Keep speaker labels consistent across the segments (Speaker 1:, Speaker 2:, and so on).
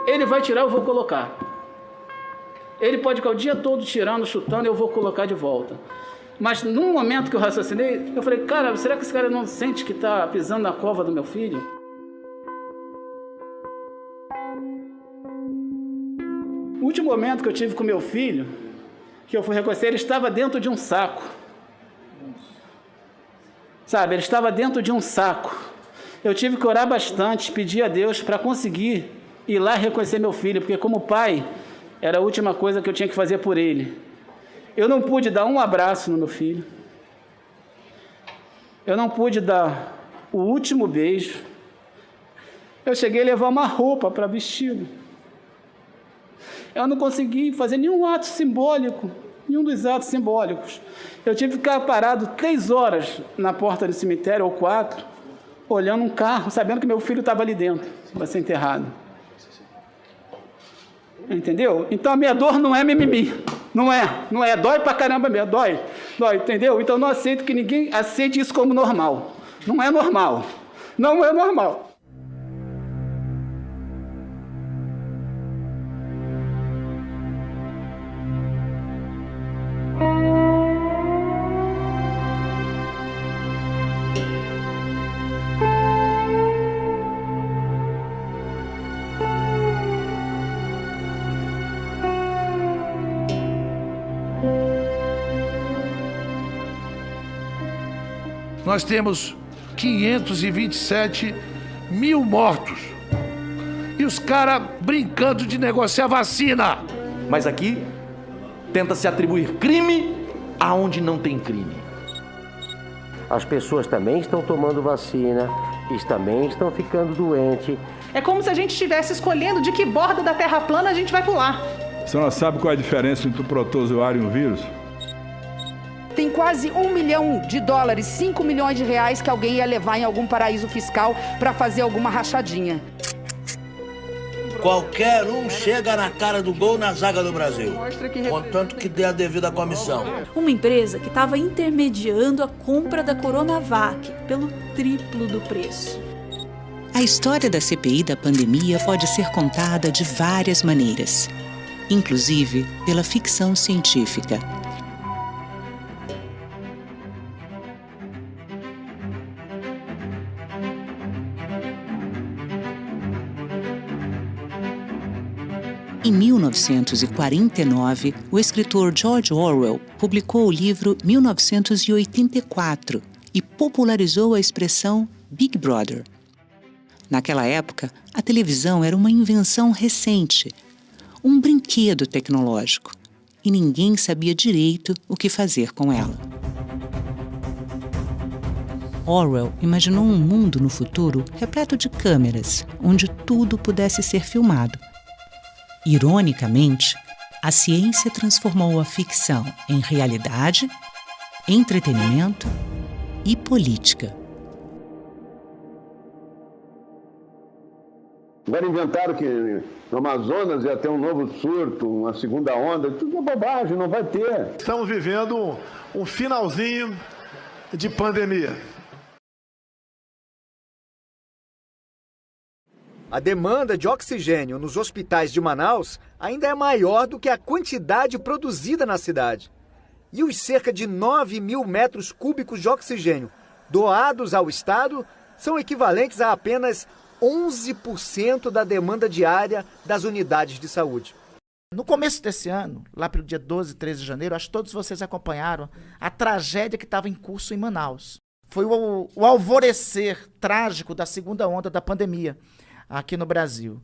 Speaker 1: Ele vai tirar, eu vou colocar. Ele pode ficar o dia todo tirando, chutando, eu vou colocar de volta. Mas num momento que eu raciocinei, eu falei, cara, será que esse cara não sente que está pisando na cova do meu filho? O último momento que eu tive com meu filho, que eu fui reconhecer, ele estava dentro de um saco. Sabe, ele estava dentro de um saco. Eu tive que orar bastante, pedir a Deus para conseguir ir lá reconhecer meu filho, porque como pai, era a última coisa que eu tinha que fazer por ele. Eu não pude dar um abraço no meu filho. Eu não pude dar o último beijo. Eu cheguei a levar uma roupa para vesti-lo. Eu não consegui fazer nenhum ato simbólico, nenhum dos atos simbólicos. Eu tive que ficar parado 3 horas na porta do cemitério, ou 4, olhando um carro, sabendo que meu filho estava ali dentro, para ser enterrado. Entendeu? Então a minha dor não é mimimi. Não é. Dói pra caramba mesmo, dói, entendeu? Então não aceito que ninguém aceite isso como normal. Não é normal. Não é normal.
Speaker 2: Nós temos 527 mil mortos. E os caras brincando de negociar vacina.
Speaker 3: Mas aqui, tenta-se atribuir crime aonde não tem crime.
Speaker 4: As pessoas também estão tomando vacina, eles também estão ficando doentes.
Speaker 5: É como se a gente estivesse escolhendo de que borda da Terra plana a gente vai pular.
Speaker 6: A senhora sabe qual é a diferença entre um protozoário e um vírus?
Speaker 7: Tem quase $1 milhão, 5 milhões de reais que alguém ia levar em algum paraíso fiscal para fazer alguma rachadinha.
Speaker 8: Qualquer um chega na cara do gol na zaga do Brasil, contanto que dê a devida comissão.
Speaker 9: Uma empresa que estava intermediando a compra da Coronavac pelo triplo do preço.
Speaker 10: A história da CPI da pandemia pode ser contada de várias maneiras, inclusive pela ficção científica. Em 1949, o escritor George Orwell publicou o livro 1984 e popularizou a expressão Big Brother. Naquela época, a televisão era uma invenção recente, um brinquedo tecnológico, e ninguém sabia direito o que fazer com ela. Orwell imaginou um mundo no futuro repleto de câmeras, onde tudo pudesse ser filmado. Ironicamente, a ciência transformou a ficção em realidade, entretenimento e política.
Speaker 11: Agora inventaram que no Amazonas ia ter um novo surto, uma segunda onda. Tudo é bobagem, não vai ter.
Speaker 12: Estamos vivendo um finalzinho de pandemia.
Speaker 13: A demanda de oxigênio nos hospitais de Manaus ainda é maior do que a quantidade produzida na cidade. E os cerca de 9 mil metros cúbicos de oxigênio doados ao Estado são equivalentes a apenas 11% da demanda diária das unidades de saúde.
Speaker 14: No começo desse ano, lá pelo dia 12 e 13 de janeiro, acho que todos vocês acompanharam a tragédia que estava em curso em Manaus. Foi o alvorecer trágico da segunda onda da pandemia aqui no Brasil.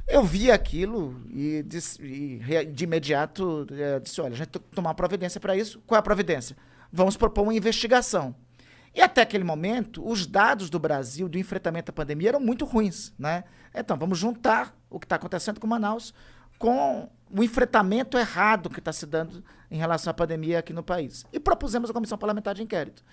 Speaker 14: Eu vi aquilo e de imediato disse, olha, a gente tem que tomar uma providência para isso. Qual é a providência? Vamos propor uma investigação. E até aquele momento, os dados do Brasil do enfrentamento à pandemia eram muito ruins, né? Então, vamos juntar o que está acontecendo com Manaus com o enfrentamento errado que está se dando em relação à pandemia aqui no país. E propusemos a Comissão Parlamentar de Inquérito.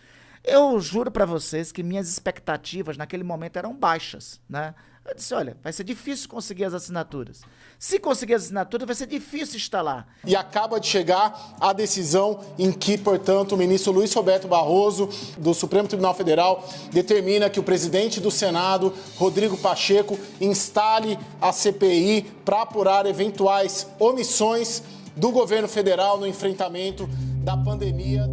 Speaker 14: Eu juro para vocês que minhas expectativas naquele momento eram baixas, né? Eu disse, olha, vai ser difícil conseguir as assinaturas. Se conseguir as assinaturas, vai ser difícil instalar.
Speaker 15: E acaba de chegar a decisão em que, portanto, o ministro Luiz Roberto Barroso, do Supremo Tribunal Federal, determina que o presidente do Senado, Rodrigo Pacheco, instale a CPI para apurar eventuais omissões do governo federal no enfrentamento da pandemia.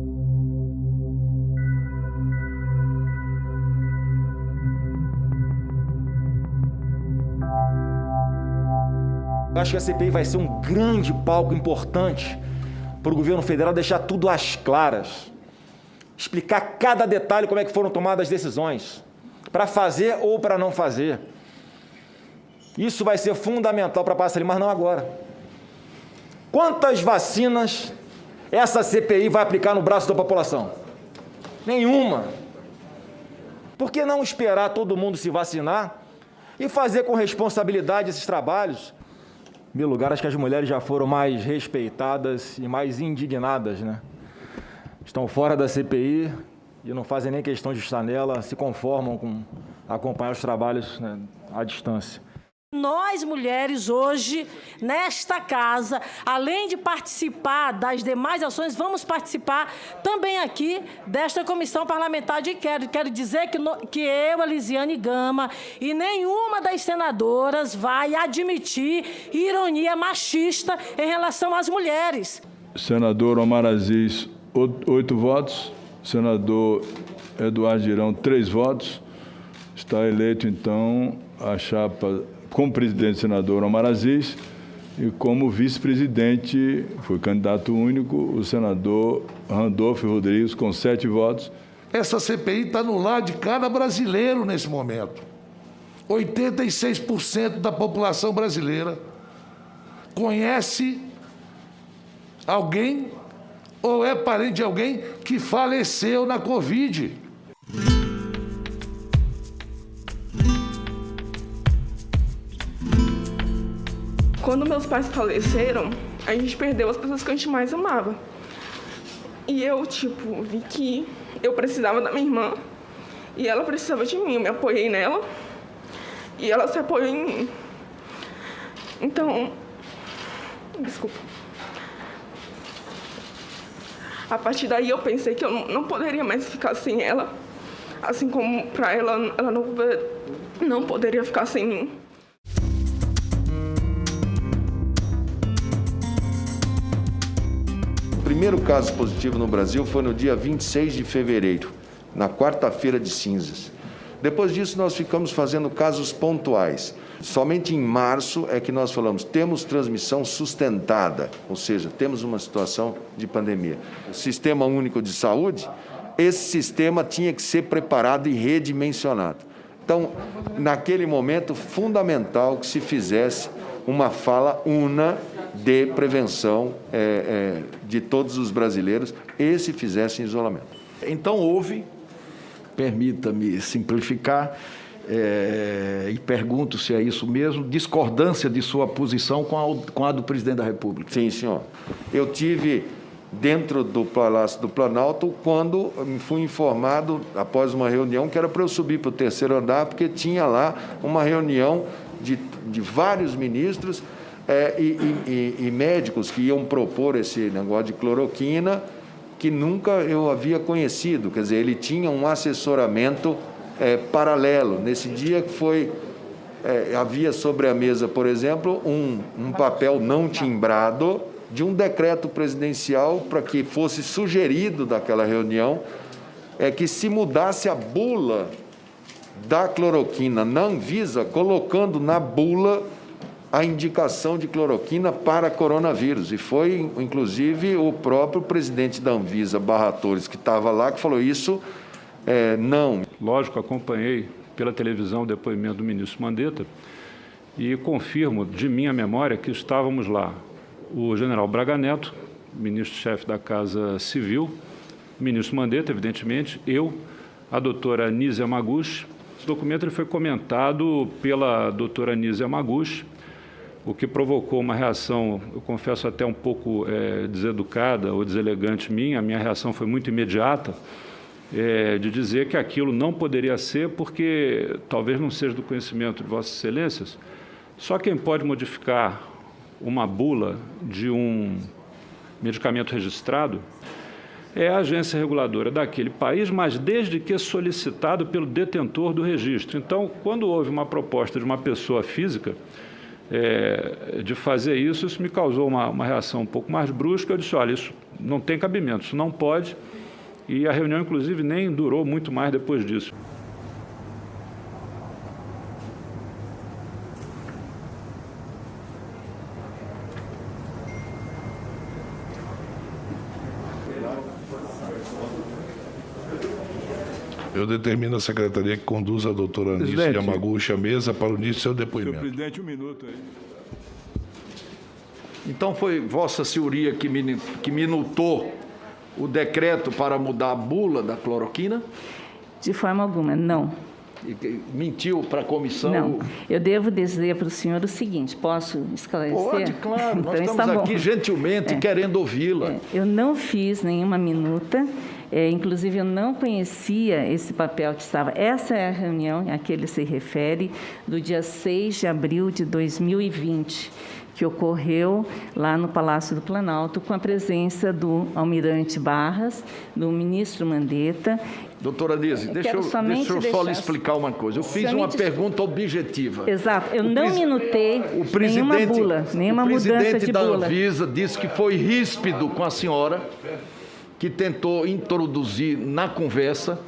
Speaker 3: Eu acho que a CPI vai ser um grande palco importante para o governo federal deixar tudo às claras. Explicar cada detalhe como é que foram tomadas as decisões, para fazer ou para não fazer. Isso vai ser fundamental para passar ali, mas não agora. Quantas vacinas essa CPI vai aplicar no braço da população? Nenhuma. Por que não esperar todo mundo se vacinar e fazer com responsabilidade esses trabalhos? Em meu lugar, acho que as mulheres já foram mais respeitadas e mais indignadas, né? Estão fora da CPI e não fazem nem questão de estar nela, se conformam com acompanhar os trabalhos, né, à distância.
Speaker 16: Nós, mulheres, hoje, nesta casa, além de participar das demais ações, vamos participar também aqui desta comissão parlamentar de inquérito. Quero dizer que eu, a Lisiane Gama, e nenhuma das senadoras vai admitir ironia machista em relação às mulheres.
Speaker 6: Senador Omar Aziz, 8 votos. Senador Eduardo Girão, 3 votos. Está eleito, então, a chapa como presidente, senador Omar Aziz, e como vice-presidente, foi candidato único, o senador Randolfo Rodrigues, com 7 votos.
Speaker 2: Essa CPI está no lado de cada brasileiro nesse momento. 86% da população brasileira conhece alguém ou é parente de alguém que faleceu na Covid.
Speaker 17: Quando meus pais faleceram, a gente perdeu as pessoas que a gente mais amava. E eu, vi que eu precisava da minha irmã e ela precisava de mim. Eu me apoiei nela e ela se apoiou em mim. Então, desculpa. A partir daí eu pensei que eu não poderia mais ficar sem ela, assim como para ela não poderia ficar sem mim.
Speaker 18: O primeiro caso positivo no Brasil foi no dia 26 de fevereiro, na quarta-feira de cinzas. Depois disso, nós ficamos fazendo casos pontuais. Somente em março é que nós falamos, temos transmissão sustentada, ou seja, temos uma situação de pandemia. O Sistema Único de Saúde, esse sistema tinha que ser preparado e redimensionado. Então, naquele momento, fundamental que se fizesse uma fala una de prevenção de todos os brasileiros e se fizesse em isolamento.
Speaker 3: Então houve, permita-me simplificar, e pergunto se é isso mesmo, discordância de sua posição com a do presidente da República.
Speaker 18: Sim, senhor. Eu tive dentro do Palácio do Planalto quando fui informado, após uma reunião, que era para eu subir para o 3º andar, porque tinha lá uma reunião de vários ministros e médicos que iam propor esse negócio de cloroquina que nunca eu havia conhecido. Quer dizer, ele tinha um assessoramento paralelo. Nesse dia que havia sobre a mesa, por exemplo, um papel não timbrado de um decreto presidencial para que fosse sugerido daquela reunião que se mudasse a bula da cloroquina na Anvisa, colocando na bula a indicação de cloroquina para coronavírus. E foi, inclusive, o próprio presidente da Anvisa, Barra Torres, que estava lá, que falou isso, não.
Speaker 19: Lógico, acompanhei pela televisão o depoimento do ministro Mandetta e confirmo de minha memória que estávamos lá o general Braga Neto, ministro-chefe da Casa Civil, o ministro Mandetta, evidentemente, eu, a doutora Anísia Yamaguchi. Esse documento ele foi comentado pela doutora Anísia Yamaguchi, o que provocou uma reação, eu confesso, até um pouco deseducada ou deselegante minha. A minha reação foi muito imediata. de dizer que aquilo não poderia ser porque talvez não seja do conhecimento de Vossas Excelências. Só quem pode modificar uma bula de um medicamento registrado é a agência reguladora daquele país, mas desde que solicitado pelo detentor do registro. Então, quando houve uma proposta de uma pessoa física de fazer isso, isso me causou uma reação um pouco mais brusca. Eu disse, olha, isso não tem cabimento, isso não pode. E a reunião, inclusive, nem durou muito mais depois disso.
Speaker 2: Eu determino a secretaria que conduza a doutora Anice Yamaguchi à mesa para o início do seu depoimento.
Speaker 6: Senhor presidente, um minuto aí.
Speaker 18: Então foi Vossa Senhoria que minutou o decreto para mudar a bula da cloroquina?
Speaker 20: De forma alguma, não.
Speaker 18: Mentiu para a comissão?
Speaker 20: Não. Eu devo dizer para o senhor o seguinte, posso esclarecer?
Speaker 18: Pode, claro.
Speaker 20: Então,
Speaker 18: nós estamos aqui gentilmente querendo ouvi-la.
Speaker 20: Eu não fiz nenhuma minuta. Inclusive, eu não conhecia esse papel que estava. Essa é a reunião a que ele se refere, do dia 6 de abril de 2020, que ocorreu lá no Palácio do Planalto, com a presença do almirante Barras, do ministro Mandetta.
Speaker 18: Doutora Anice, deixa eu só lhe explicar uma coisa. Eu fiz uma pergunta objetiva.
Speaker 20: Exato. Eu não minutei nenhuma bula, nenhuma mudança de bula.
Speaker 18: O presidente da Anvisa disse que foi ríspido com a senhora, que tentou introduzir na conversa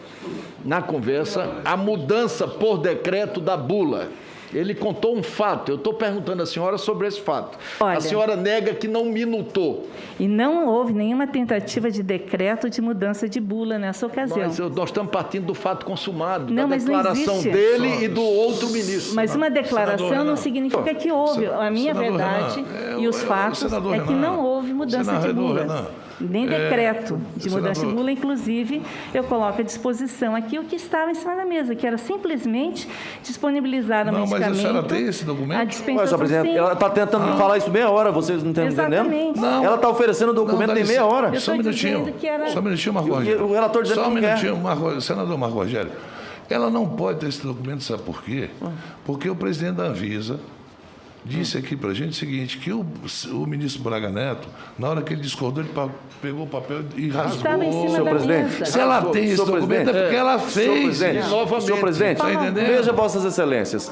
Speaker 18: a mudança por decreto da bula. Ele contou um fato. Eu estou perguntando à senhora sobre esse fato.
Speaker 20: Olha,
Speaker 18: a senhora nega que não minutou.
Speaker 20: E não houve nenhuma tentativa de decreto de mudança de bula nessa ocasião.
Speaker 18: Mas nós estamos partindo do fato consumado, da declaração dele e do outro ministro.
Speaker 20: Mas uma declaração não significa que houve. A minha verdade e os fatos é que não houve mudança de bula. Nem decreto de mudança de bula. Inclusive, eu coloco à disposição aqui o que estava em cima da mesa, que era simplesmente disponibilizar o medicamento.
Speaker 2: Mas a senhora tem esse documento?
Speaker 20: A dispensação,
Speaker 3: presidente, ela está tentando falar isso meia hora, vocês não estão entendendo?
Speaker 2: Não.
Speaker 3: Ela está oferecendo o documento em meia hora.
Speaker 2: Só um minutinho. Só um minutinho, Marco Rogério.
Speaker 3: O relator dizendo
Speaker 2: só um
Speaker 3: que não
Speaker 2: minutinho, senador Marco Rogério. Ela não pode ter esse documento, sabe por quê? Porque o presidente da Anvisa disse aqui para a gente o seguinte, que o ministro Braga Neto, na hora que ele discordou, ele pegou o papel e rasgou.
Speaker 3: Senhor presidente,
Speaker 2: se ela tem esse documento, é porque ela fez.
Speaker 3: Senhor presidente, veja Vossas Excelências.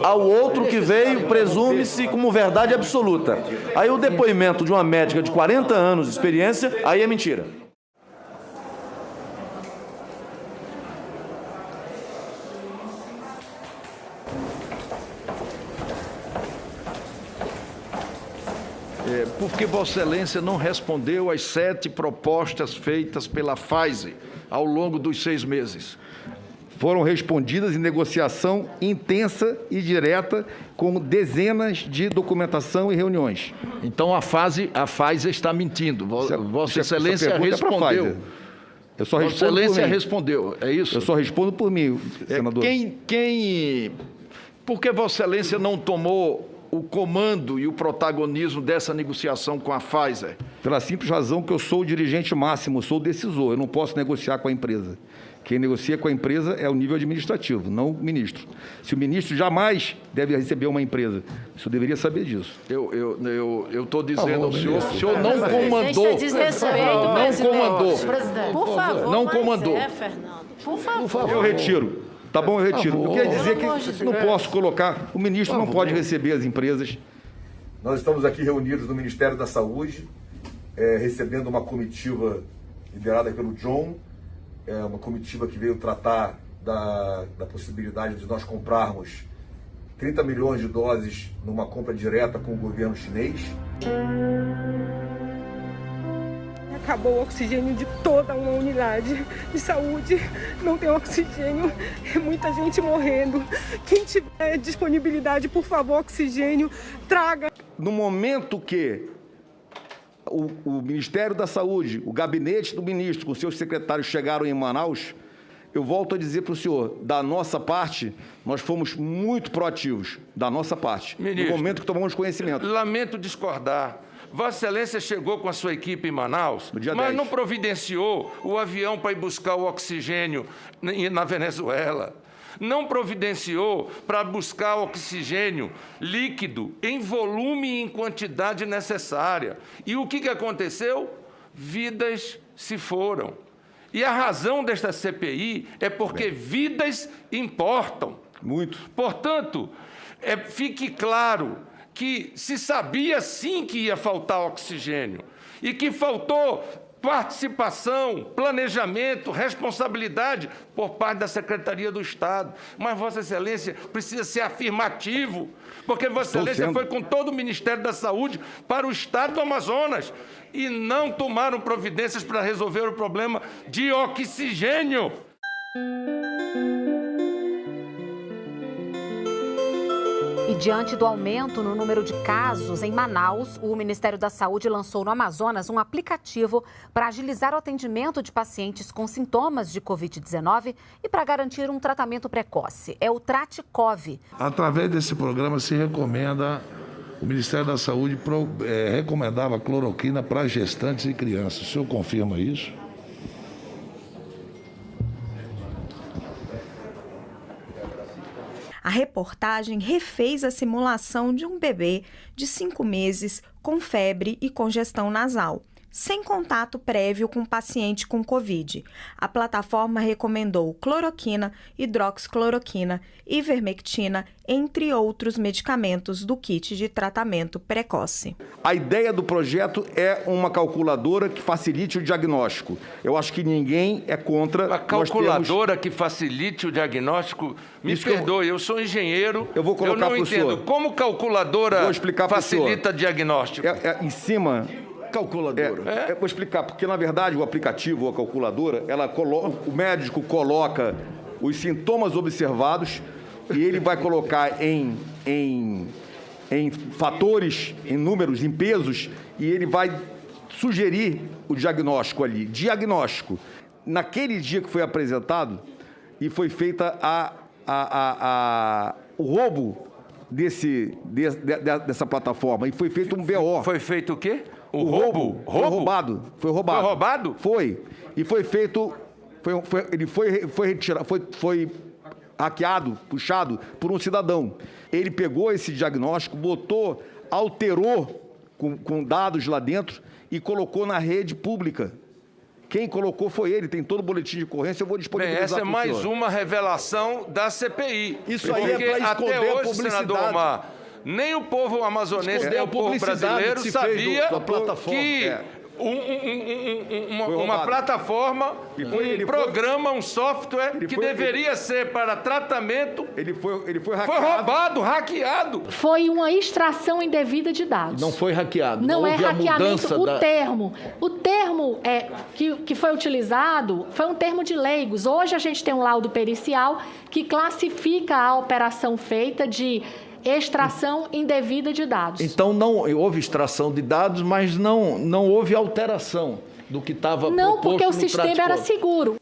Speaker 3: Ao outro que veio, presume-se como verdade absoluta. Aí o depoimento de uma médica de 40 anos de experiência, aí é mentira.
Speaker 18: Porque Vossa Excelência não respondeu às 7 propostas feitas pela Pfizer ao longo dos 6 meses.
Speaker 21: Foram respondidas em negociação intensa e direta com dezenas de documentação e reuniões.
Speaker 18: Então a Pfizer está mentindo. Vossa Excelência respondeu.
Speaker 21: Eu só
Speaker 18: Vossa Excelência respondeu, é isso?
Speaker 21: Eu só respondo por mim, senador.
Speaker 18: Por que Vossa Excelência não tomou o comando e o protagonismo dessa negociação com a Pfizer?
Speaker 21: Pela simples razão que eu sou o dirigente máximo, eu sou o decisor, eu não posso negociar com a empresa. Quem negocia com a empresa é o nível administrativo, não o ministro. Se o ministro jamais deve receber uma empresa, o senhor deveria saber disso.
Speaker 18: Eu estou dizendo ao senhor, o senhor não comandou. Não comandou.
Speaker 16: Por favor,
Speaker 18: não comandou.
Speaker 16: Fernando. Por favor.
Speaker 21: Eu retiro. Tá bom, eu retiro. Eu quero dizer que não posso colocar, o ministro não pode receber as empresas.
Speaker 22: Nós estamos aqui reunidos no Ministério da Saúde, recebendo uma comitiva liderada pelo John, uma comitiva que veio tratar da possibilidade de nós comprarmos 30 milhões de doses numa compra direta com o governo chinês.
Speaker 17: Acabou o oxigênio de toda uma unidade de saúde, não tem oxigênio, é muita gente morrendo. Quem tiver disponibilidade, por favor, oxigênio, traga.
Speaker 21: No momento que o Ministério da Saúde, o gabinete do ministro, com seus secretários chegaram em Manaus, eu volto a dizer para o senhor, da nossa parte, nós fomos muito proativos, da nossa parte,
Speaker 18: Ministro,
Speaker 21: no momento que tomamos conhecimento.
Speaker 18: Lamento discordar.
Speaker 1: Vossa Excelência chegou com a sua equipe em Manaus, mas não providenciou o avião para ir buscar o oxigênio na Venezuela. Não providenciou para buscar oxigênio líquido em volume e em quantidade necessária. E o que aconteceu? Vidas se foram. E a razão desta CPI é porque vidas importam.
Speaker 21: Muito.
Speaker 1: Portanto, fique claro que se sabia sim que ia faltar oxigênio e que faltou participação, planejamento, responsabilidade por parte da Secretaria do Estado. Mas Vossa Excelência precisa ser afirmativo, porque Vossa Excelência foi com todo o Ministério da Saúde para o Estado do Amazonas e não tomaram providências para resolver o problema de oxigênio.
Speaker 4: E diante do aumento no número de casos em Manaus, o Ministério da Saúde lançou no Amazonas um aplicativo para agilizar o atendimento de pacientes com sintomas de Covid-19 e para garantir um tratamento precoce. É o TratCov.
Speaker 2: Através desse programa se recomenda, o Ministério da Saúde recomendava cloroquina para gestantes e crianças. O senhor confirma isso?
Speaker 23: A reportagem refez a simulação de um bebê de 5 meses com febre e congestão nasal, sem contato prévio com o paciente com Covid. A plataforma recomendou cloroquina, hidroxicloroquina, ivermectina, entre outros medicamentos do kit de tratamento precoce.
Speaker 21: A ideia do projeto é uma calculadora que facilite o diagnóstico. Eu acho que ninguém é contra.
Speaker 1: A calculadora que facilite o diagnóstico? Me perdoe, eu sou engenheiro.
Speaker 21: Eu vou colocar para o senhor.
Speaker 1: Eu não entendo. Como calculadora facilita diagnóstico?
Speaker 21: Em cima... Calculadora. Vou explicar, porque na verdade o aplicativo ou a calculadora, o médico coloca os sintomas observados e ele vai colocar em fatores, em números, em pesos, e ele vai sugerir o diagnóstico ali. Diagnóstico. Naquele dia que foi apresentado e foi feita o roubo dessa plataforma, e foi feito um BO.
Speaker 1: Foi feito o quê?
Speaker 21: O roubo? Foi roubado. Foi roubado.
Speaker 1: Foi roubado?
Speaker 21: Foi. E foi feito... Ele foi retirado... Foi hackeado, puxado por um cidadão. Ele pegou esse diagnóstico, alterou com dados lá dentro e colocou na rede pública. Quem colocou foi ele, tem todo o boletim de ocorrência, eu vou disponibilizar.
Speaker 1: Essa é mais uma revelação da CPI.
Speaker 21: Isso aí é para esconder
Speaker 1: até hoje,
Speaker 21: a publicidade.
Speaker 1: Senador Omar, nem o povo amazonense, nem o povo brasileiro sabia que uma plataforma, um programa, um software que deveria ser para tratamento,
Speaker 21: ele foi hackeado.
Speaker 1: Foi roubado, hackeado.
Speaker 24: Foi uma extração indevida de dados.
Speaker 21: Não foi hackeado.
Speaker 24: Não é hackeamento. O termo que foi utilizado foi um termo de leigos. Hoje a gente tem um laudo pericial que classifica a operação feita de extração indevida de dados.
Speaker 25: Então não houve extração de dados, mas não houve alteração do que estava proposto no
Speaker 24: Não, porque o sistema
Speaker 25: TratCov.
Speaker 24: era seguro.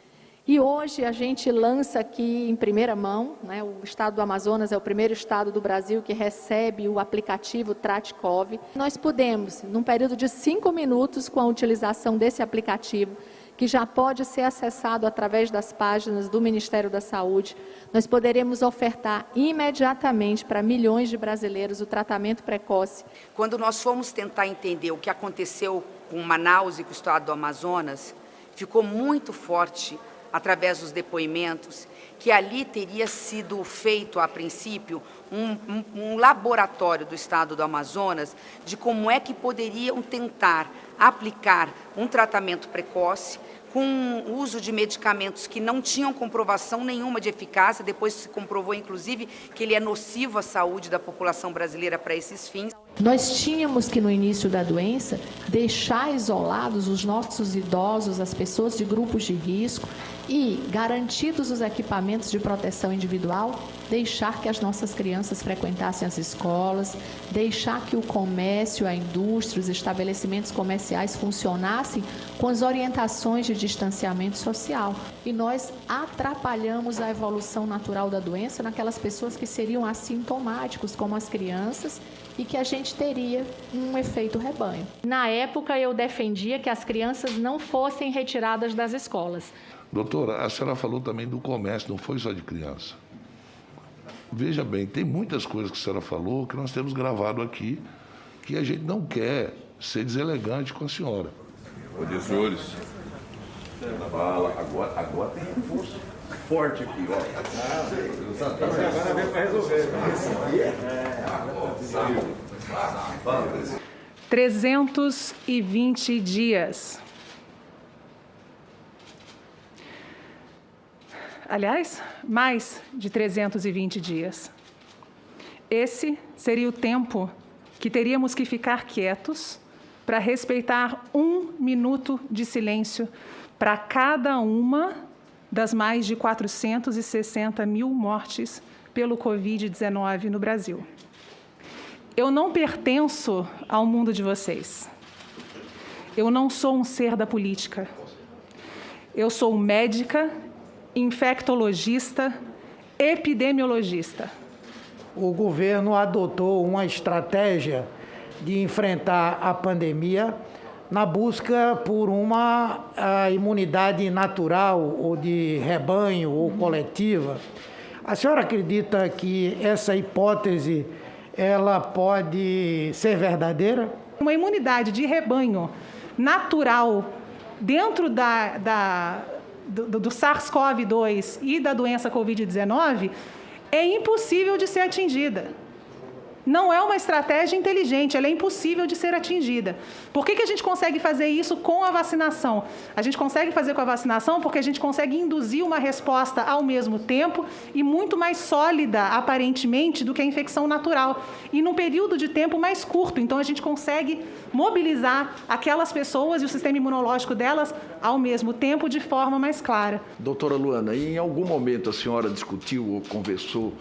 Speaker 24: E hoje a gente lança aqui em primeira mão, né, o estado do Amazonas é o primeiro estado do Brasil que recebe o aplicativo TratCov. Nós podemos, num período de 5 minutos, com a utilização desse aplicativo, que já pode ser acessado através das páginas do Ministério da Saúde, nós poderemos ofertar imediatamente para milhões de brasileiros o tratamento precoce.
Speaker 7: Quando nós fomos tentar entender o que aconteceu com Manaus e com o estado do Amazonas, ficou muito forte, através dos depoimentos, que ali teria sido feito, a princípio, um laboratório do estado do Amazonas de como é que poderiam tentar aplicar um tratamento precoce com o uso de medicamentos que não tinham comprovação nenhuma de eficácia, depois se comprovou, inclusive, que ele é nocivo à saúde da população brasileira para esses fins.
Speaker 24: Nós tínhamos que, no início da doença, deixar isolados os nossos idosos, as pessoas de grupos de risco E, garantidos os equipamentos de proteção individual, deixar que as nossas crianças frequentassem as escolas, deixar que o comércio, a indústria, os estabelecimentos comerciais funcionassem com as orientações de distanciamento social. E nós atrapalhamos a evolução natural da doença naquelas pessoas que seriam assintomáticos, como as crianças, e que a gente teria um efeito rebanho.
Speaker 5: Na época, eu defendia que as crianças não fossem retiradas das escolas.
Speaker 2: Doutora, a senhora falou também do comércio, não foi só de criança. Veja bem, tem muitas coisas que a senhora falou que nós temos gravado aqui, que a gente não quer ser deselegante com a senhora.
Speaker 8: Bom dia, senhores. Fala, agora tem reforço forte aqui, ó. Agora vem para resolver.
Speaker 9: 320 dias. Aliás, mais de 320 dias. Esse seria o tempo que teríamos que ficar quietos para respeitar 1 minuto de silêncio para cada uma das mais de 460 mil mortes pelo Covid-19 no Brasil. Eu não pertenço ao mundo de vocês. Eu não sou um ser da política. Eu sou médica, infectologista, epidemiologista.
Speaker 10: O governo adotou uma estratégia de enfrentar a pandemia na busca por uma imunidade natural ou de rebanho ou coletiva. A senhora acredita que essa hipótese ela pode ser verdadeira?
Speaker 9: Uma imunidade de rebanho natural dentro do SARS-CoV-2 e da doença Covid-19 é impossível de ser atingida. Não é uma estratégia inteligente, ela é impossível de ser atingida. Por que a gente consegue fazer isso com a vacinação? A gente consegue fazer com a vacinação porque a gente consegue induzir uma resposta ao mesmo tempo e muito mais sólida, aparentemente, do que a infecção natural. E num período de tempo mais curto. Então, a gente consegue mobilizar aquelas pessoas e o sistema imunológico delas ao mesmo tempo de forma mais clara.
Speaker 25: Doutora Luana, em algum momento a senhora discutiu ou conversou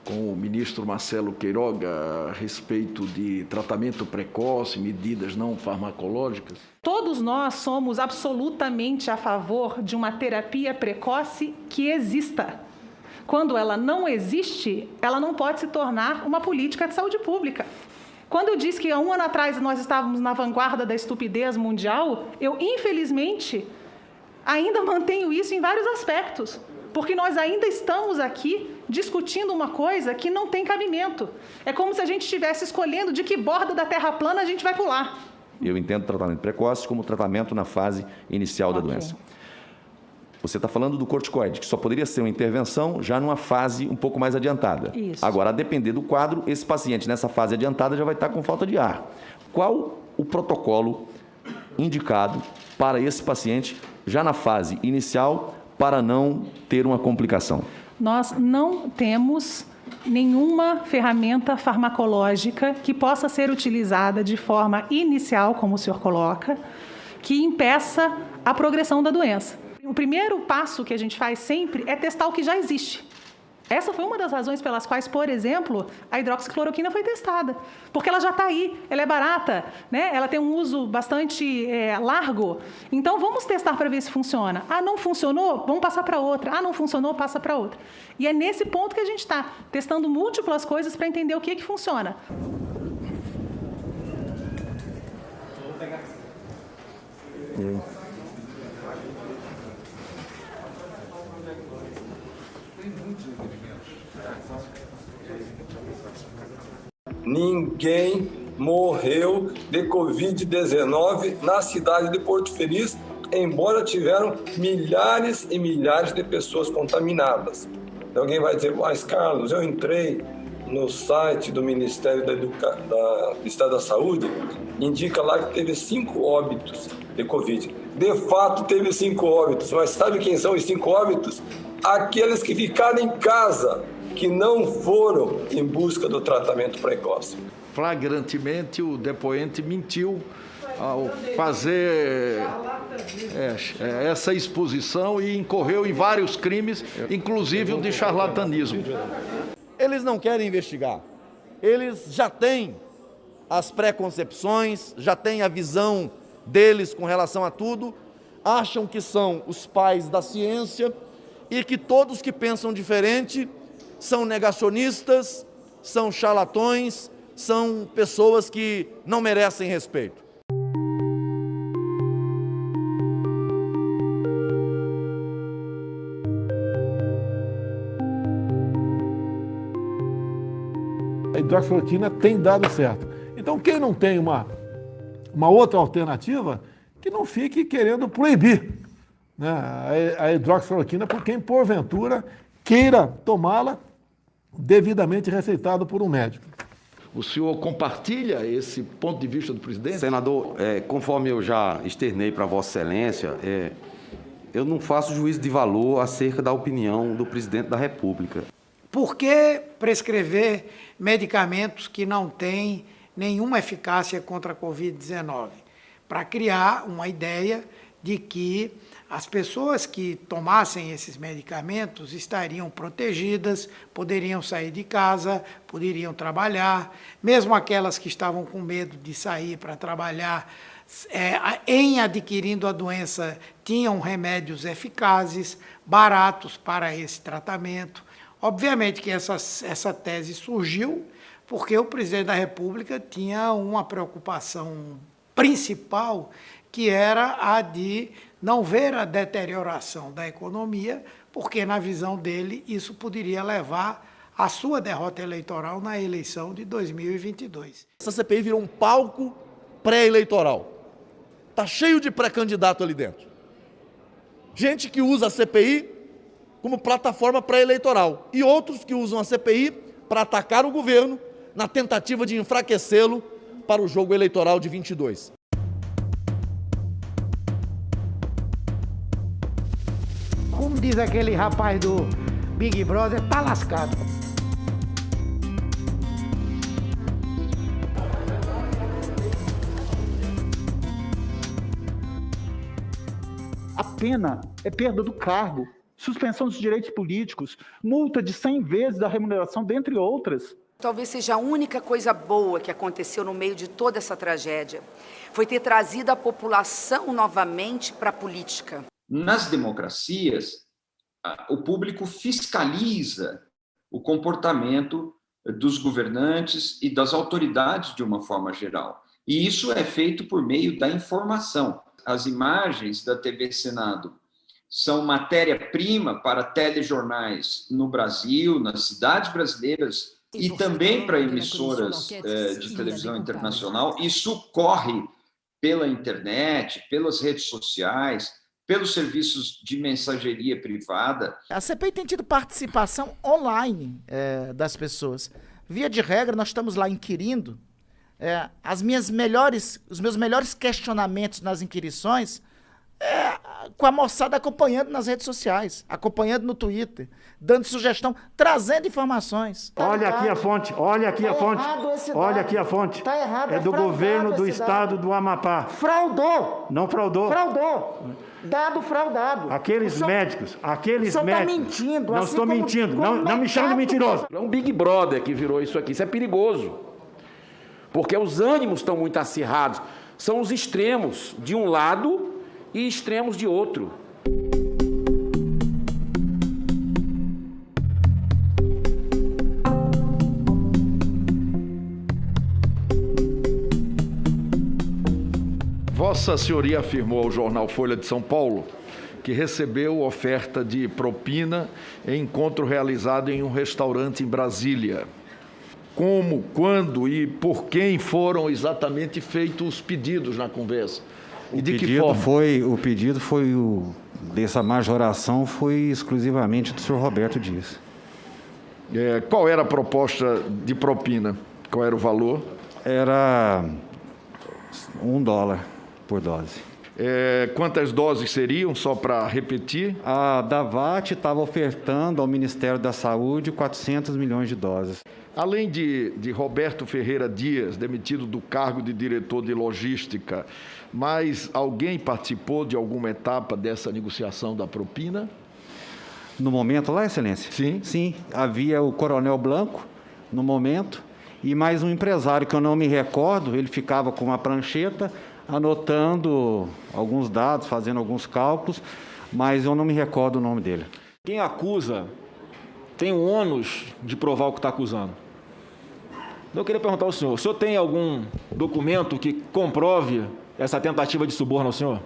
Speaker 25: com o ministro Marcelo Queiroga a respeito de tratamento precoce, medidas não farmacológicas?
Speaker 9: Todos nós somos absolutamente a favor de uma terapia precoce que exista. Quando ela não existe, ela não pode se tornar uma política de saúde pública. Quando eu disse que há 1 ano atrás nós estávamos na vanguarda da estupidez mundial, eu, infelizmente, ainda mantenho isso em vários aspectos, porque nós ainda estamos aqui discutindo uma coisa que não tem cabimento. É como se a gente estivesse escolhendo de que borda da terra plana a gente vai pular.
Speaker 11: Eu entendo tratamento precoce como tratamento na fase inicial da doença. Você está falando do corticoide, que só poderia ser uma intervenção já numa fase um pouco mais adiantada.
Speaker 9: Isso.
Speaker 11: Agora, a depender do quadro, esse paciente nessa fase adiantada já vai estar com falta de ar. Qual o protocolo indicado para esse paciente já na fase inicial para não ter uma complicação?
Speaker 9: Nós não temos nenhuma ferramenta farmacológica que possa ser utilizada de forma inicial, como o senhor coloca, que impeça a progressão da doença. O primeiro passo que a gente faz sempre é testar o que já existe. Essa foi uma das razões pelas quais, por exemplo, a hidroxicloroquina foi testada. Porque ela já está aí, ela é barata, né? Ela tem um uso bastante largo. Então, vamos testar para ver se funciona. Ah, não funcionou? Vamos passar para outra. Ah, não funcionou? Passa para outra. E é nesse ponto que a gente está, testando múltiplas coisas para entender o que funciona.
Speaker 26: Ninguém morreu de Covid-19 na cidade de Porto Feliz, embora tiveram milhares e milhares de pessoas contaminadas. Alguém vai dizer, mas Carlos, eu entrei no site do Ministério do Estado da Saúde, indica lá que teve 5 óbitos de Covid. De fato, teve 5 óbitos, mas sabe quem são os 5 óbitos? Aqueles que ficaram em casa, que não foram em busca do tratamento precoce.
Speaker 25: Flagrantemente, o depoente mentiu ao fazer essa exposição e incorreu em vários crimes, inclusive o de charlatanismo.
Speaker 11: Eles não querem investigar. Eles já têm as preconcepções, já têm a visão deles com relação a tudo, acham que são os pais da ciência e que todos que pensam diferente são negacionistas, são charlatões, são pessoas que não merecem respeito.
Speaker 6: A hidroxicloroquina tem dado certo. Então, quem não tem uma outra alternativa, que não fique querendo proibir, né, a hidroxicloroquina por quem, porventura, queira tomá-la devidamente receitado por um médico.
Speaker 25: O senhor compartilha esse ponto de vista do presidente?
Speaker 12: Senador, conforme eu já externei para Vossa Excelência, eu não faço juízo de valor acerca da opinião do presidente da República.
Speaker 10: Por que prescrever medicamentos que não têm nenhuma eficácia contra a Covid-19? Para criar uma ideia de que as pessoas que tomassem esses medicamentos estariam protegidas, poderiam sair de casa, poderiam trabalhar, mesmo aquelas que estavam com medo de sair para trabalhar, em adquirindo a doença, tinham remédios eficazes, baratos para esse tratamento. Obviamente que essa tese surgiu porque o presidente da República tinha uma preocupação principal, que era a de não ver a deterioração da economia, porque, na visão dele, isso poderia levar à sua derrota eleitoral na eleição de 2022.
Speaker 11: Essa CPI virou um palco pré-eleitoral. Está cheio de pré-candidato ali dentro. Gente que usa a CPI como plataforma pré-eleitoral e outros que usam a CPI para atacar o governo na tentativa de enfraquecê-lo para o jogo eleitoral de 22.
Speaker 10: Como diz aquele rapaz do Big Brother, tá lascado.
Speaker 13: A pena é perda do cargo, suspensão dos direitos políticos, multa de 100 vezes a remuneração, dentre outras.
Speaker 7: Talvez seja a única coisa boa que aconteceu no meio de toda essa tragédia, foi ter trazido a população novamente para a política.
Speaker 14: Nas democracias, o público fiscaliza o comportamento dos governantes e das autoridades de uma forma geral. E isso é feito por meio da informação. As imagens da TV Senado são matéria-prima para telejornais no Brasil, nas cidades brasileiras e também para emissoras de televisão internacional. Isso corre pela internet, pelas redes sociais, pelos serviços de mensageria privada.
Speaker 15: A CPI tem tido participação online das pessoas. Via de regra, nós estamos lá inquirindo. Os meus melhores questionamentos nas inquirições com a moçada acompanhando nas redes sociais, acompanhando no Twitter, dando sugestão, trazendo informações.
Speaker 13: Olha aqui a fonte, olha aqui a fonte, olha aqui a fonte.
Speaker 15: Tá errado,
Speaker 13: é do governo do estado do Amapá.
Speaker 15: Fraudou!
Speaker 13: Não fraudou.
Speaker 15: Fraudou! Dado fraudado.
Speaker 13: Aqueles médicos, aqueles
Speaker 15: médicos.
Speaker 13: Tá
Speaker 15: mentindo.
Speaker 13: Não
Speaker 15: assim
Speaker 13: estou mentindo, não me chame de mentiroso.
Speaker 19: É um Big Brother que virou isso aqui, isso é perigoso. Porque os ânimos estão muito acirrados. São os extremos de um lado e extremos de outro.
Speaker 25: Vossa Senhoria afirmou ao jornal Folha de São Paulo que recebeu oferta de propina em encontro realizado em um restaurante em Brasília. Como, quando e por quem foram exatamente feitos os pedidos na conversa? E de que forma?
Speaker 27: O pedido dessa majoração foi exclusivamente do senhor Roberto Dias.
Speaker 25: Qual era a proposta de propina? Qual era o valor?
Speaker 27: Era $1 por dose.
Speaker 25: Quantas doses seriam, só para repetir?
Speaker 27: A Davat estava ofertando ao Ministério da Saúde 400 milhões de doses.
Speaker 25: Além de Roberto Ferreira Dias, demitido do cargo de diretor de logística, mais alguém participou de alguma etapa dessa negociação da propina?
Speaker 27: No momento lá, Excelência?
Speaker 25: Sim.
Speaker 27: Sim, havia o Coronel Blanco, no momento, e mais um empresário que eu não me recordo, ele ficava com uma prancheta, anotando alguns dados, fazendo alguns cálculos, mas eu não me recordo o nome dele.
Speaker 3: Quem acusa tem o ônus de provar o que está acusando. Eu queria perguntar ao senhor, o senhor tem algum documento que comprove essa tentativa de suborno ao senhor?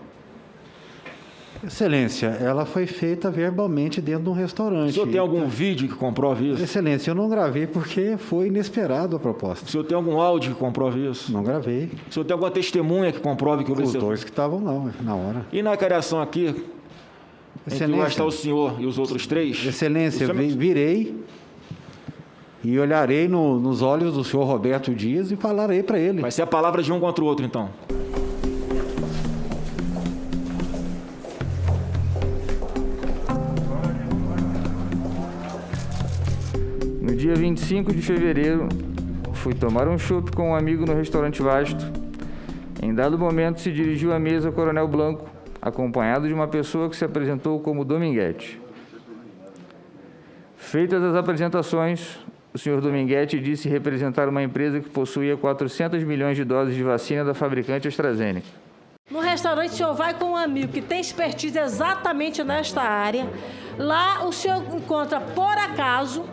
Speaker 27: Excelência, ela foi feita verbalmente dentro de um restaurante.
Speaker 3: O senhor tem algum vídeo que comprove isso?
Speaker 27: Excelência, eu não gravei porque foi inesperado a proposta.
Speaker 3: O senhor tem algum áudio que comprove isso?
Speaker 27: Não gravei.
Speaker 3: O senhor tem alguma testemunha que comprove que houve
Speaker 27: Os dois que estavam lá, na hora.
Speaker 3: E na criação aqui, em que vai estar o senhor e os outros três?
Speaker 27: Excelência, virei e olharei nos olhos do senhor Roberto Dias e falarei para ele.
Speaker 3: Vai ser a palavra de um contra o outro, então.
Speaker 4: No dia 25 de fevereiro, fui tomar um chopp com um amigo no restaurante Vasto. Em dado momento, se dirigiu à mesa o Coronel Blanco, acompanhado de uma pessoa que se apresentou como Dominguete. Feitas as apresentações, o senhor Dominguete disse representar uma empresa que possuía 400 milhões de doses de vacina da fabricante AstraZeneca.
Speaker 16: No restaurante, o senhor vai com um amigo que tem expertise exatamente nesta área. Lá, o senhor encontra, por acaso,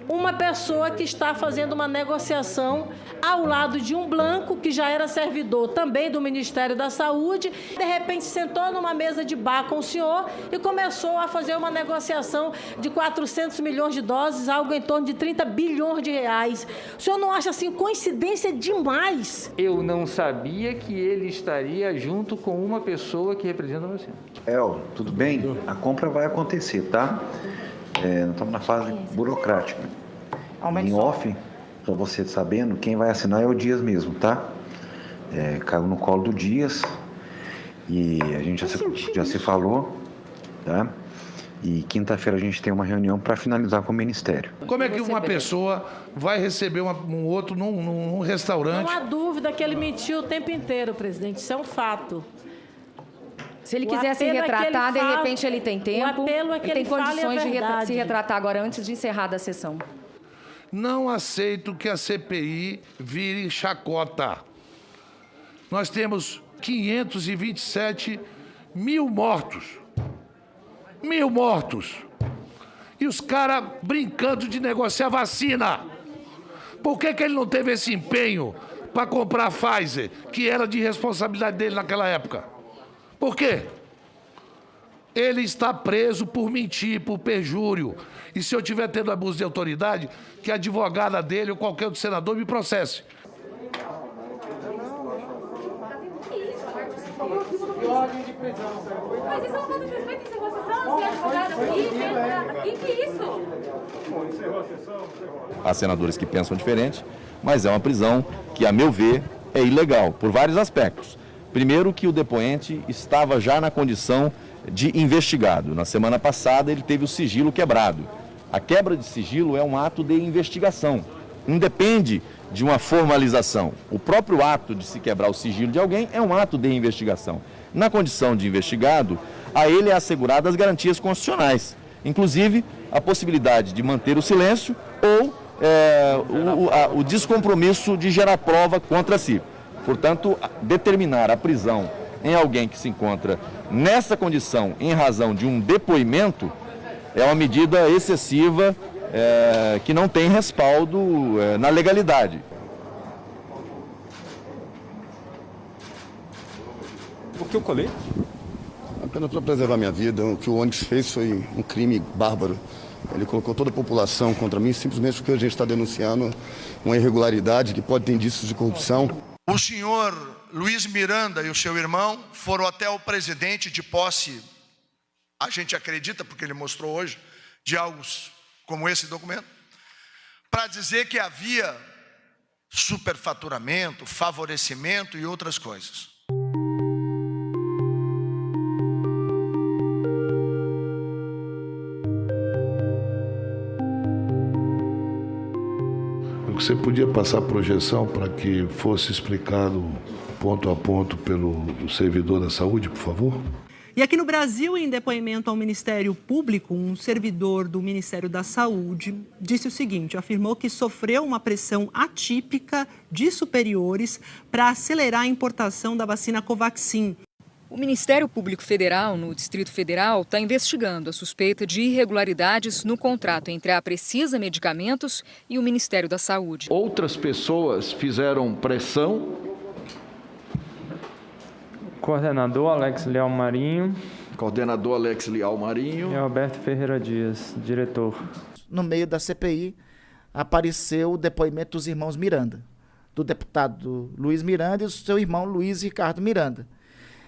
Speaker 16: uma pessoa que está fazendo uma negociação ao lado de um Blanco, que já era servidor também do Ministério da Saúde. De repente, sentou numa mesa de bar com o senhor e começou a fazer uma negociação de 400 milhões de doses, algo em torno de 30 bilhões de reais. O senhor não acha, assim, coincidência demais?
Speaker 4: Eu não sabia que ele estaria junto com uma pessoa que representa você.
Speaker 17: Tudo bem? A compra vai acontecer, tá? Nós estamos na fase burocrática. Em off, para você sabendo, quem vai assinar é o Dias mesmo, tá? Caiu no colo do Dias e a gente já se falou, tá? E quinta-feira a gente tem uma reunião para finalizar com o Ministério.
Speaker 2: Como é que uma pessoa vai receber um outro num restaurante?
Speaker 16: Não há dúvida que ele mentiu o tempo inteiro, presidente. Isso é um fato.
Speaker 18: Se ele quiser se retratar, de repente ele tem tempo.
Speaker 16: O apelo é que
Speaker 18: ele tem
Speaker 16: ele fale a
Speaker 18: condições de
Speaker 16: verdade.
Speaker 18: se retratar agora, antes de encerrar a sessão.
Speaker 2: Não aceito que a CPI vire chacota. Nós temos 527 mil mortos. 1000 mortos. E os caras brincando de negociar vacina. Por que ele não teve esse empenho para comprar a Pfizer, que era de responsabilidade dele naquela época? Por quê? Ele está preso por mentir, por perjúrio. E se eu tiver tendo abuso de autoridade, que a advogada dele ou qualquer outro senador me processe.
Speaker 20: Mas isso é uma falta de respeito em sua sessão, se é advogado aqui, que isso?
Speaker 8: Há senadores que pensam diferente, mas é uma prisão que, a meu ver, é ilegal, por vários aspectos. Primeiro, que o depoente estava já na condição de investigado. Na semana passada, ele teve o sigilo quebrado. A quebra de sigilo é um ato de investigação, independe de uma formalização. O próprio ato de se quebrar o sigilo de alguém é um ato de investigação. Na condição de investigado, a ele é assegurada as garantias constitucionais, inclusive a possibilidade de manter o silêncio ou o descompromisso de gerar prova contra si. Portanto, determinar a prisão em alguém que se encontra nessa condição em razão de um depoimento é uma medida excessiva que não tem respaldo na legalidade.
Speaker 22: O que eu colei?
Speaker 28: Apenas para preservar minha vida. O que o Onyx fez foi um crime bárbaro. Ele colocou toda a população contra mim simplesmente porque a gente está denunciando uma irregularidade que pode ter indícios de corrupção.
Speaker 29: O senhor Luiz Miranda e o seu irmão foram até o presidente de posse, a gente acredita, porque ele mostrou hoje, de algo como esse documento, para dizer que havia superfaturamento, favorecimento e outras coisas.
Speaker 2: Você podia passar a projeção para que fosse explicado ponto a ponto pelo servidor da saúde, por favor?
Speaker 1: E aqui no Brasil, em depoimento ao Ministério Público, um servidor do Ministério da Saúde disse o seguinte, afirmou que sofreu uma pressão atípica de superiores para acelerar a importação da vacina Covaxin.
Speaker 5: O Ministério Público Federal, no Distrito Federal, está investigando a suspeita de irregularidades no contrato entre a Precisa Medicamentos e o Ministério da Saúde.
Speaker 25: Outras pessoas fizeram pressão.
Speaker 4: Coordenador Alex Leal Marinho.
Speaker 25: Coordenador Alex Leal Marinho.
Speaker 4: E Alberto Ferreira Dias, diretor.
Speaker 15: No meio da CPI, apareceu o depoimento dos irmãos Miranda, do deputado Luiz Miranda e do seu irmão Luiz Ricardo Miranda.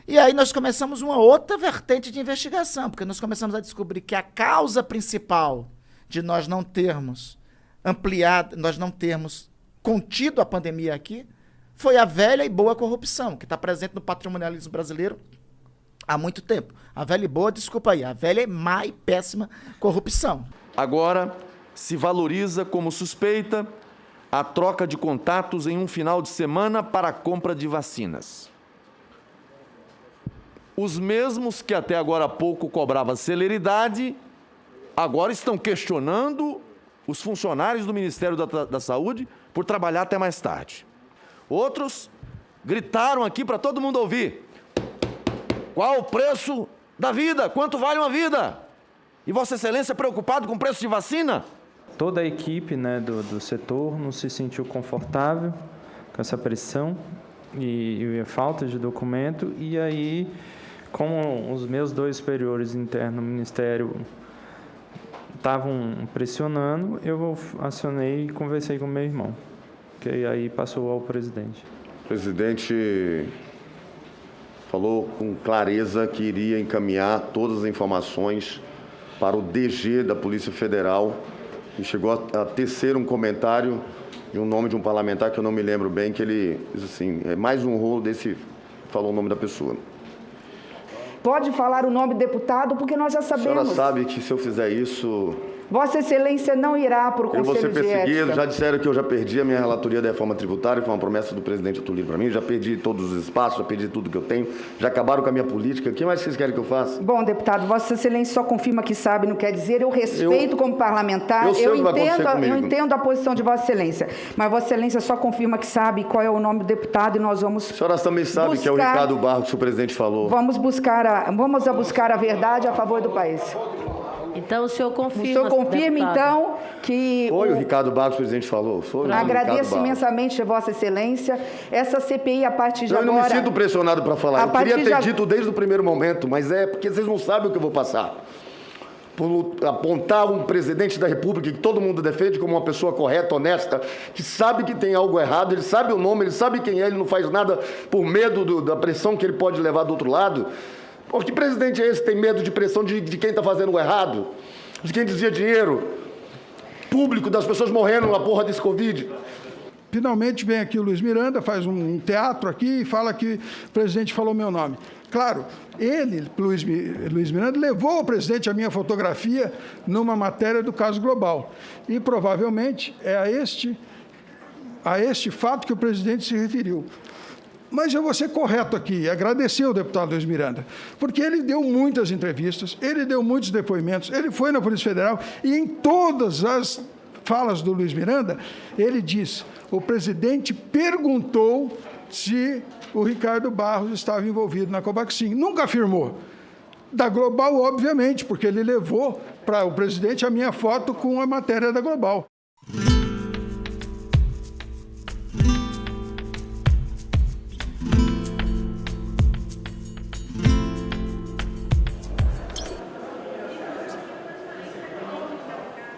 Speaker 15: E aí nós começamos uma outra vertente de investigação, porque nós começamos a descobrir que a causa principal de nós não termos ampliado, nós não termos contido a pandemia aqui, foi a velha e boa corrupção, que está presente no patrimonialismo brasileiro há muito tempo. A velha e boa, desculpa aí, a velha e má e péssima corrupção.
Speaker 11: Agora, se valoriza como suspeita a troca de contatos em um final de semana para a compra de vacinas. Os mesmos que até agora há pouco cobravam celeridade, agora estão questionando os funcionários do Ministério da Saúde por trabalhar até mais tarde. Outros gritaram aqui para todo mundo ouvir. Qual o preço da vida? Quanto vale uma vida? E Vossa Excelência preocupado com o preço de vacina?
Speaker 4: Toda a equipe, né, do setor não se sentiu confortável com essa pressão e a falta de documento. E aí, como os meus dois superiores internos no Ministério estavam pressionando, eu acionei e conversei com meu irmão, que aí passou ao presidente.
Speaker 28: O presidente falou com clareza que iria encaminhar todas as informações para o DG da Polícia Federal e chegou a tecer um comentário de um nome de um parlamentar que eu não me lembro bem, que ele diz assim, é mais um rolo desse, falou o nome da pessoa.
Speaker 6: Pode falar o nome do deputado, porque nós já sabemos.
Speaker 28: A senhora sabe que se eu fizer isso...
Speaker 6: Vossa Excelência não irá para o Conselho de Ética.
Speaker 28: Eu vou ser perseguido, já disseram que eu já perdi a minha relatoria da reforma tributária, foi uma promessa do presidente Atulino para mim, já perdi todos os espaços, já perdi tudo que eu tenho, já acabaram com a minha política, o que mais vocês querem que eu faça?
Speaker 6: Bom, deputado, Vossa Excelência só confirma que sabe, não quer dizer, eu respeito como parlamentar, eu entendo a posição de Vossa Excelência, mas Vossa Excelência só confirma que sabe qual é o nome do deputado e nós vamos...
Speaker 28: A senhora também sabe que é o Ricardo Barros que o presidente falou.
Speaker 6: Vamos buscar a verdade a favor do país.
Speaker 16: Então, o senhor confirma...
Speaker 6: O senhor confirma, então, que...
Speaker 28: Foi o Ricardo Barros que o presidente falou. Foi
Speaker 6: Agradeço imensamente a Vossa Excelência. Essa CPI, a partir de agora...
Speaker 28: Eu não me sinto pressionado para falar. Eu queria ter dito desde o primeiro momento, mas é porque vocês não sabem o que eu vou passar. Por apontar um presidente da República que todo mundo defende como uma pessoa correta, honesta, que sabe que tem algo errado, ele sabe o nome, ele sabe quem é, ele não faz nada por medo da pressão que ele pode levar do outro lado. Pô, que presidente é esse que tem medo de pressão de quem está fazendo o errado? De quem desvia dinheiro público, das pessoas morrendo na porra desse Covid?
Speaker 9: Finalmente vem aqui o Luiz Miranda, faz um teatro aqui e fala que o presidente falou meu nome. Claro, ele, Luiz Miranda, levou ao presidente a minha fotografia numa matéria do Caso Global. E provavelmente é a este fato que o presidente se referiu. Mas eu vou ser correto aqui e agradecer ao deputado Luiz Miranda, porque ele deu muitas entrevistas, ele deu muitos depoimentos, ele foi na Polícia Federal e em todas as falas do Luiz Miranda, ele disse, o presidente perguntou se o Ricardo Barros estava envolvido na Covaxin. Nunca afirmou. Da Global, obviamente, porque ele levou para o presidente a minha foto com a matéria da Global.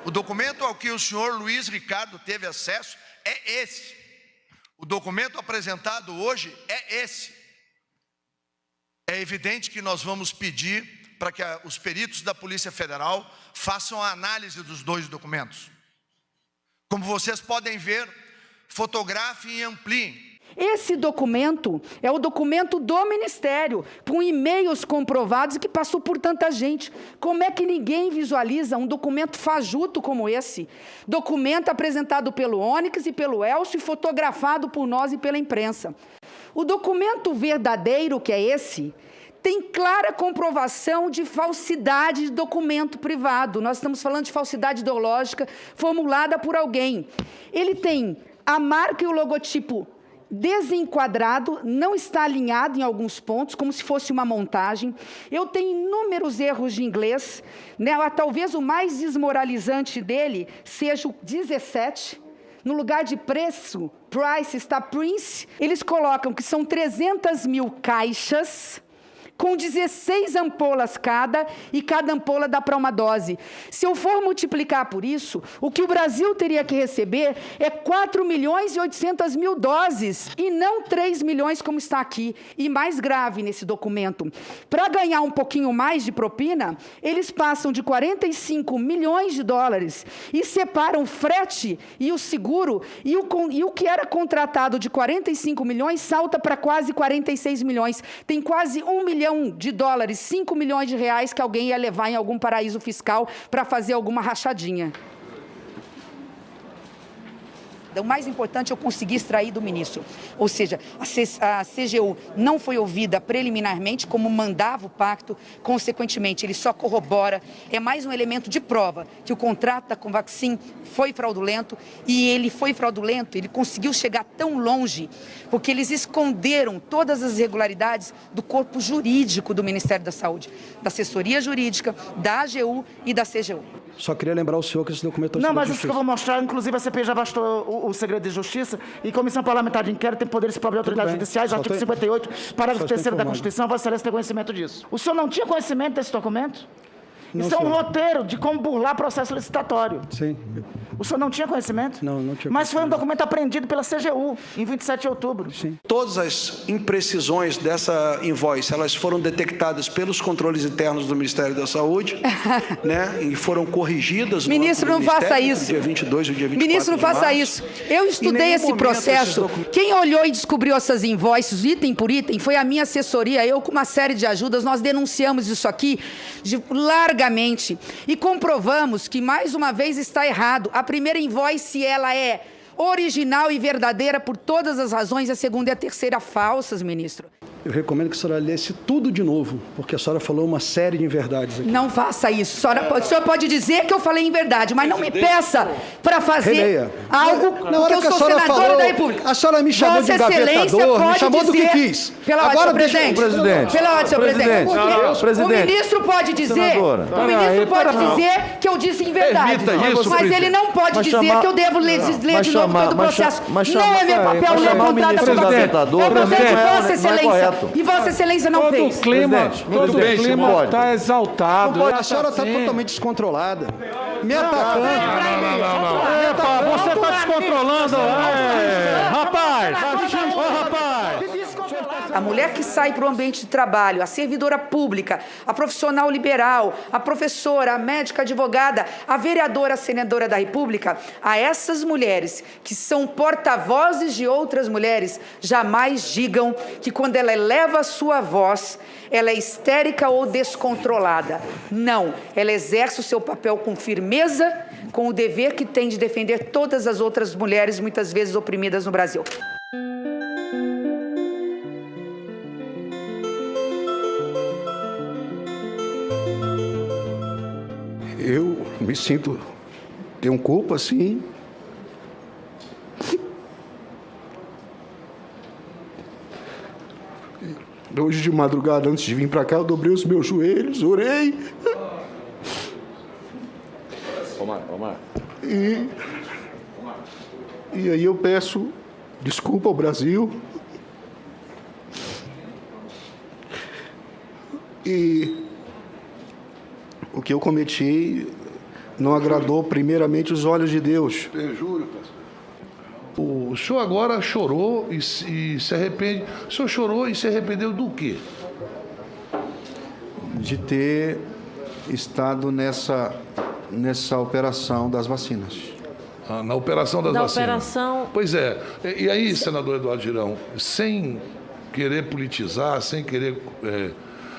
Speaker 29: O documento ao que o senhor Luiz Ricardo teve acesso é esse. O documento apresentado hoje é esse. É evidente que nós vamos pedir para que os peritos da Polícia Federal façam a análise dos dois documentos. Como vocês podem ver, fotografem e ampliem.
Speaker 6: Esse documento é o documento do Ministério, com e-mails comprovados e que passou por tanta gente. Como é que ninguém visualiza um documento fajuto como esse? Documento apresentado pelo Onyx e pelo Elcio e fotografado por nós e pela imprensa. O documento verdadeiro, que é esse, tem clara comprovação de falsidade de documento privado. Nós estamos falando de falsidade ideológica formulada por alguém. Ele tem a marca e o logotipo desenquadrado, não está alinhado em alguns pontos, como se fosse uma montagem. Eu tenho inúmeros erros de inglês, né? Talvez o mais desmoralizante dele seja o 17. No lugar de preço, price, está Prince. Eles colocam que são 300 mil caixas, com 16 ampolas cada, e cada ampola dá para uma dose. Se eu for multiplicar por isso, o que o Brasil teria que receber é 4 milhões e 800 mil doses, e não 3 milhões como está aqui. E mais grave nesse documento, para ganhar um pouquinho mais de propina, eles passam de 45 milhões de dólares e separam o frete e o seguro, e o que era contratado de 45 milhões salta para quase 46 milhões. Tem quase 1 milhão de dólares, 5 milhões de reais que alguém ia levar em algum paraíso fiscal para fazer alguma rachadinha. O mais importante eu consegui extrair do ministro, ou seja, a CGU não foi ouvida preliminarmente, como mandava o pacto, consequentemente ele só corrobora, é mais um elemento de prova que o contrato da Covaxin foi fraudulento, e ele foi fraudulento, ele conseguiu chegar tão longe, porque eles esconderam todas as irregularidades do corpo jurídico do Ministério da Saúde, da assessoria jurídica, da AGU e da CGU.
Speaker 7: Só queria lembrar o senhor que esse documento...
Speaker 15: Não, mas isso que eu vou mostrar, inclusive a CPI já bastou o segredo de justiça, e Comissão Parlamentar de Inquérito tem poderes próprios de autoridades judiciais, artigo 58, parágrafo 3º da Constituição, Vossa Excelência tem conhecimento disso. O senhor não tinha conhecimento desse documento?
Speaker 7: Não,
Speaker 15: isso é um
Speaker 7: senhor.
Speaker 15: roteiro de como burlar processo licitatório.
Speaker 7: Sim.
Speaker 15: O senhor não tinha conhecimento?
Speaker 7: Não, não tinha.
Speaker 15: Mas foi um documento apreendido pela CGU, em 27 de outubro.
Speaker 7: Sim.
Speaker 10: Todas as imprecisões dessa invoice, elas foram detectadas pelos controles internos do Ministério da Saúde, né? E foram corrigidas.
Speaker 6: Ministro, não faça isso.
Speaker 10: Dia 22 e dia 24
Speaker 6: Ministro, não faça isso. Eu estudei esse processo. Quem olhou e descobriu essas invoices, item por item, foi a minha assessoria. Eu, com uma série de ajudas, nós denunciamos isso aqui largamente e comprovamos que, mais uma vez, está errado. A primeira invoice, ela é original e verdadeira por todas as razões, a segunda e a terceira falsas, ministro.
Speaker 7: Eu recomendo que a senhora lesse tudo de novo, porque a senhora falou uma série de inverdades aqui.
Speaker 6: Não faça isso. O senhor pode dizer que eu falei inverdade, mas não me peça para fazer algo que eu sou senadora da República.
Speaker 7: A senhora me chamou de gavetador, me chamou do que quis.
Speaker 6: Agora, presidente. Pela ordem, senhor presidente. O ministro pode dizer, que eu disse inverdade, mas ele não pode dizer que eu devo ler de novo todo o processo. Não é meu papel ler contrato com você. É o papel de Vossa Excelência. E Vossa Excelência não fez.
Speaker 7: Todo o clima está exaltado. A senhora está totalmente descontrolada. Me atacando. Não. Você está descontrolando. Rapaz.
Speaker 6: A mulher que sai para o ambiente de trabalho, a servidora pública, a profissional liberal, a professora, a médica, a advogada, a vereadora, a senadora da República, a essas mulheres que são porta-vozes de outras mulheres, jamais digam que quando ela eleva a sua voz, ela é histérica ou descontrolada. Não, ela exerce o seu papel com firmeza, com o dever que tem de defender todas as outras mulheres, muitas vezes oprimidas no Brasil.
Speaker 7: Eu me sinto, tenho culpa, sim. Hoje de madrugada, antes de vir para cá, eu dobrei os meus joelhos, orei.
Speaker 11: Omar.
Speaker 7: E aí eu peço desculpa ao Brasil. E o que eu cometi não agradou primeiramente os olhos de Deus.
Speaker 2: Eu juro, pastor. O senhor agora chorou e se arrepende. O senhor chorou e se arrependeu do quê?
Speaker 7: De ter estado nessa operação das vacinas.
Speaker 2: Na operação das vacinas.
Speaker 16: operação...
Speaker 2: Pois é. E aí, senador Eduardo Girão, sem querer politizar, sem querer...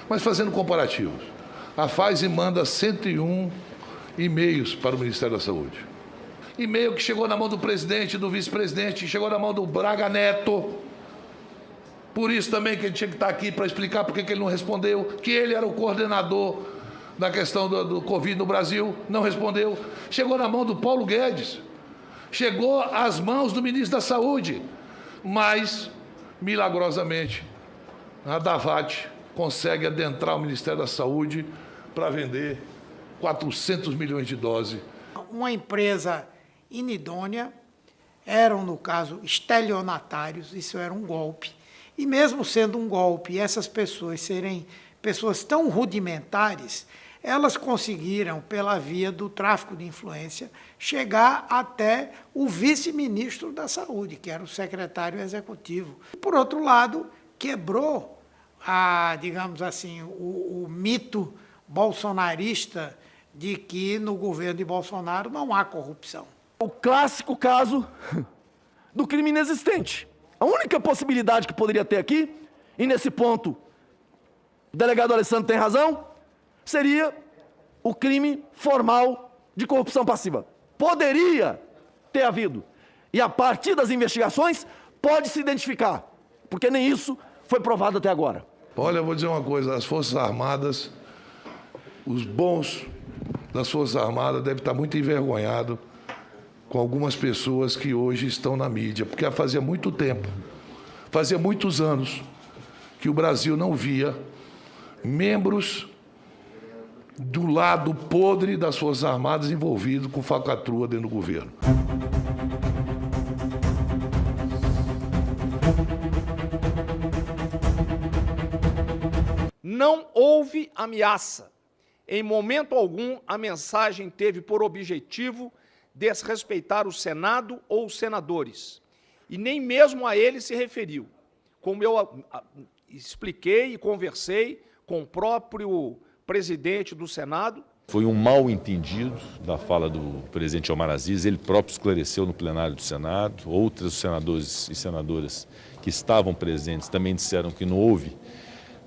Speaker 2: mas fazendo comparativos. A Pfizer manda 101 e-mails para o Ministério da Saúde. E-mail que chegou na mão do presidente, do vice-presidente, chegou na mão do Braga Neto. Por isso também que ele tinha que estar aqui para explicar por que ele não respondeu, que ele era o coordenador da questão do Covid no Brasil, não respondeu. Chegou na mão do Paulo Guedes, chegou às mãos do ministro da Saúde, mas, milagrosamente, a Davat consegue adentrar o Ministério da Saúde para vender 400 milhões de doses.
Speaker 12: Uma empresa inidônea, eram, no caso, estelionatários, isso era um golpe. E mesmo sendo um golpe, essas pessoas serem pessoas tão rudimentares, elas conseguiram, pela via do tráfico de influência, chegar até o vice-ministro da Saúde, que era o secretário executivo. Por outro lado, quebrou, digamos assim, o mito bolsonarista de que no governo de Bolsonaro não há corrupção.
Speaker 11: O clássico caso do crime inexistente. A única possibilidade que poderia ter aqui, e nesse ponto o delegado Alessandro tem razão, seria o crime formal de corrupção passiva. Poderia ter havido. E a partir das investigações pode se identificar, porque nem isso foi provado até agora.
Speaker 2: Olha, eu vou dizer uma coisa, as Forças Armadas, os bons das Forças Armadas devem estar muito envergonhados com algumas pessoas que hoje estão na mídia, porque fazia muito tempo, fazia muitos anos, que o Brasil não via membros do lado podre das Forças Armadas envolvidos com falcatrua dentro do governo.
Speaker 13: Não houve ameaça. Em momento algum, a mensagem teve por objetivo desrespeitar o Senado ou os senadores. E nem mesmo a ele se referiu. Como eu expliquei e conversei com o próprio presidente do Senado.
Speaker 14: Foi um mal entendido da fala do presidente Omar Aziz, ele próprio esclareceu no plenário do Senado, outros senadores e senadoras que estavam presentes também disseram que não houve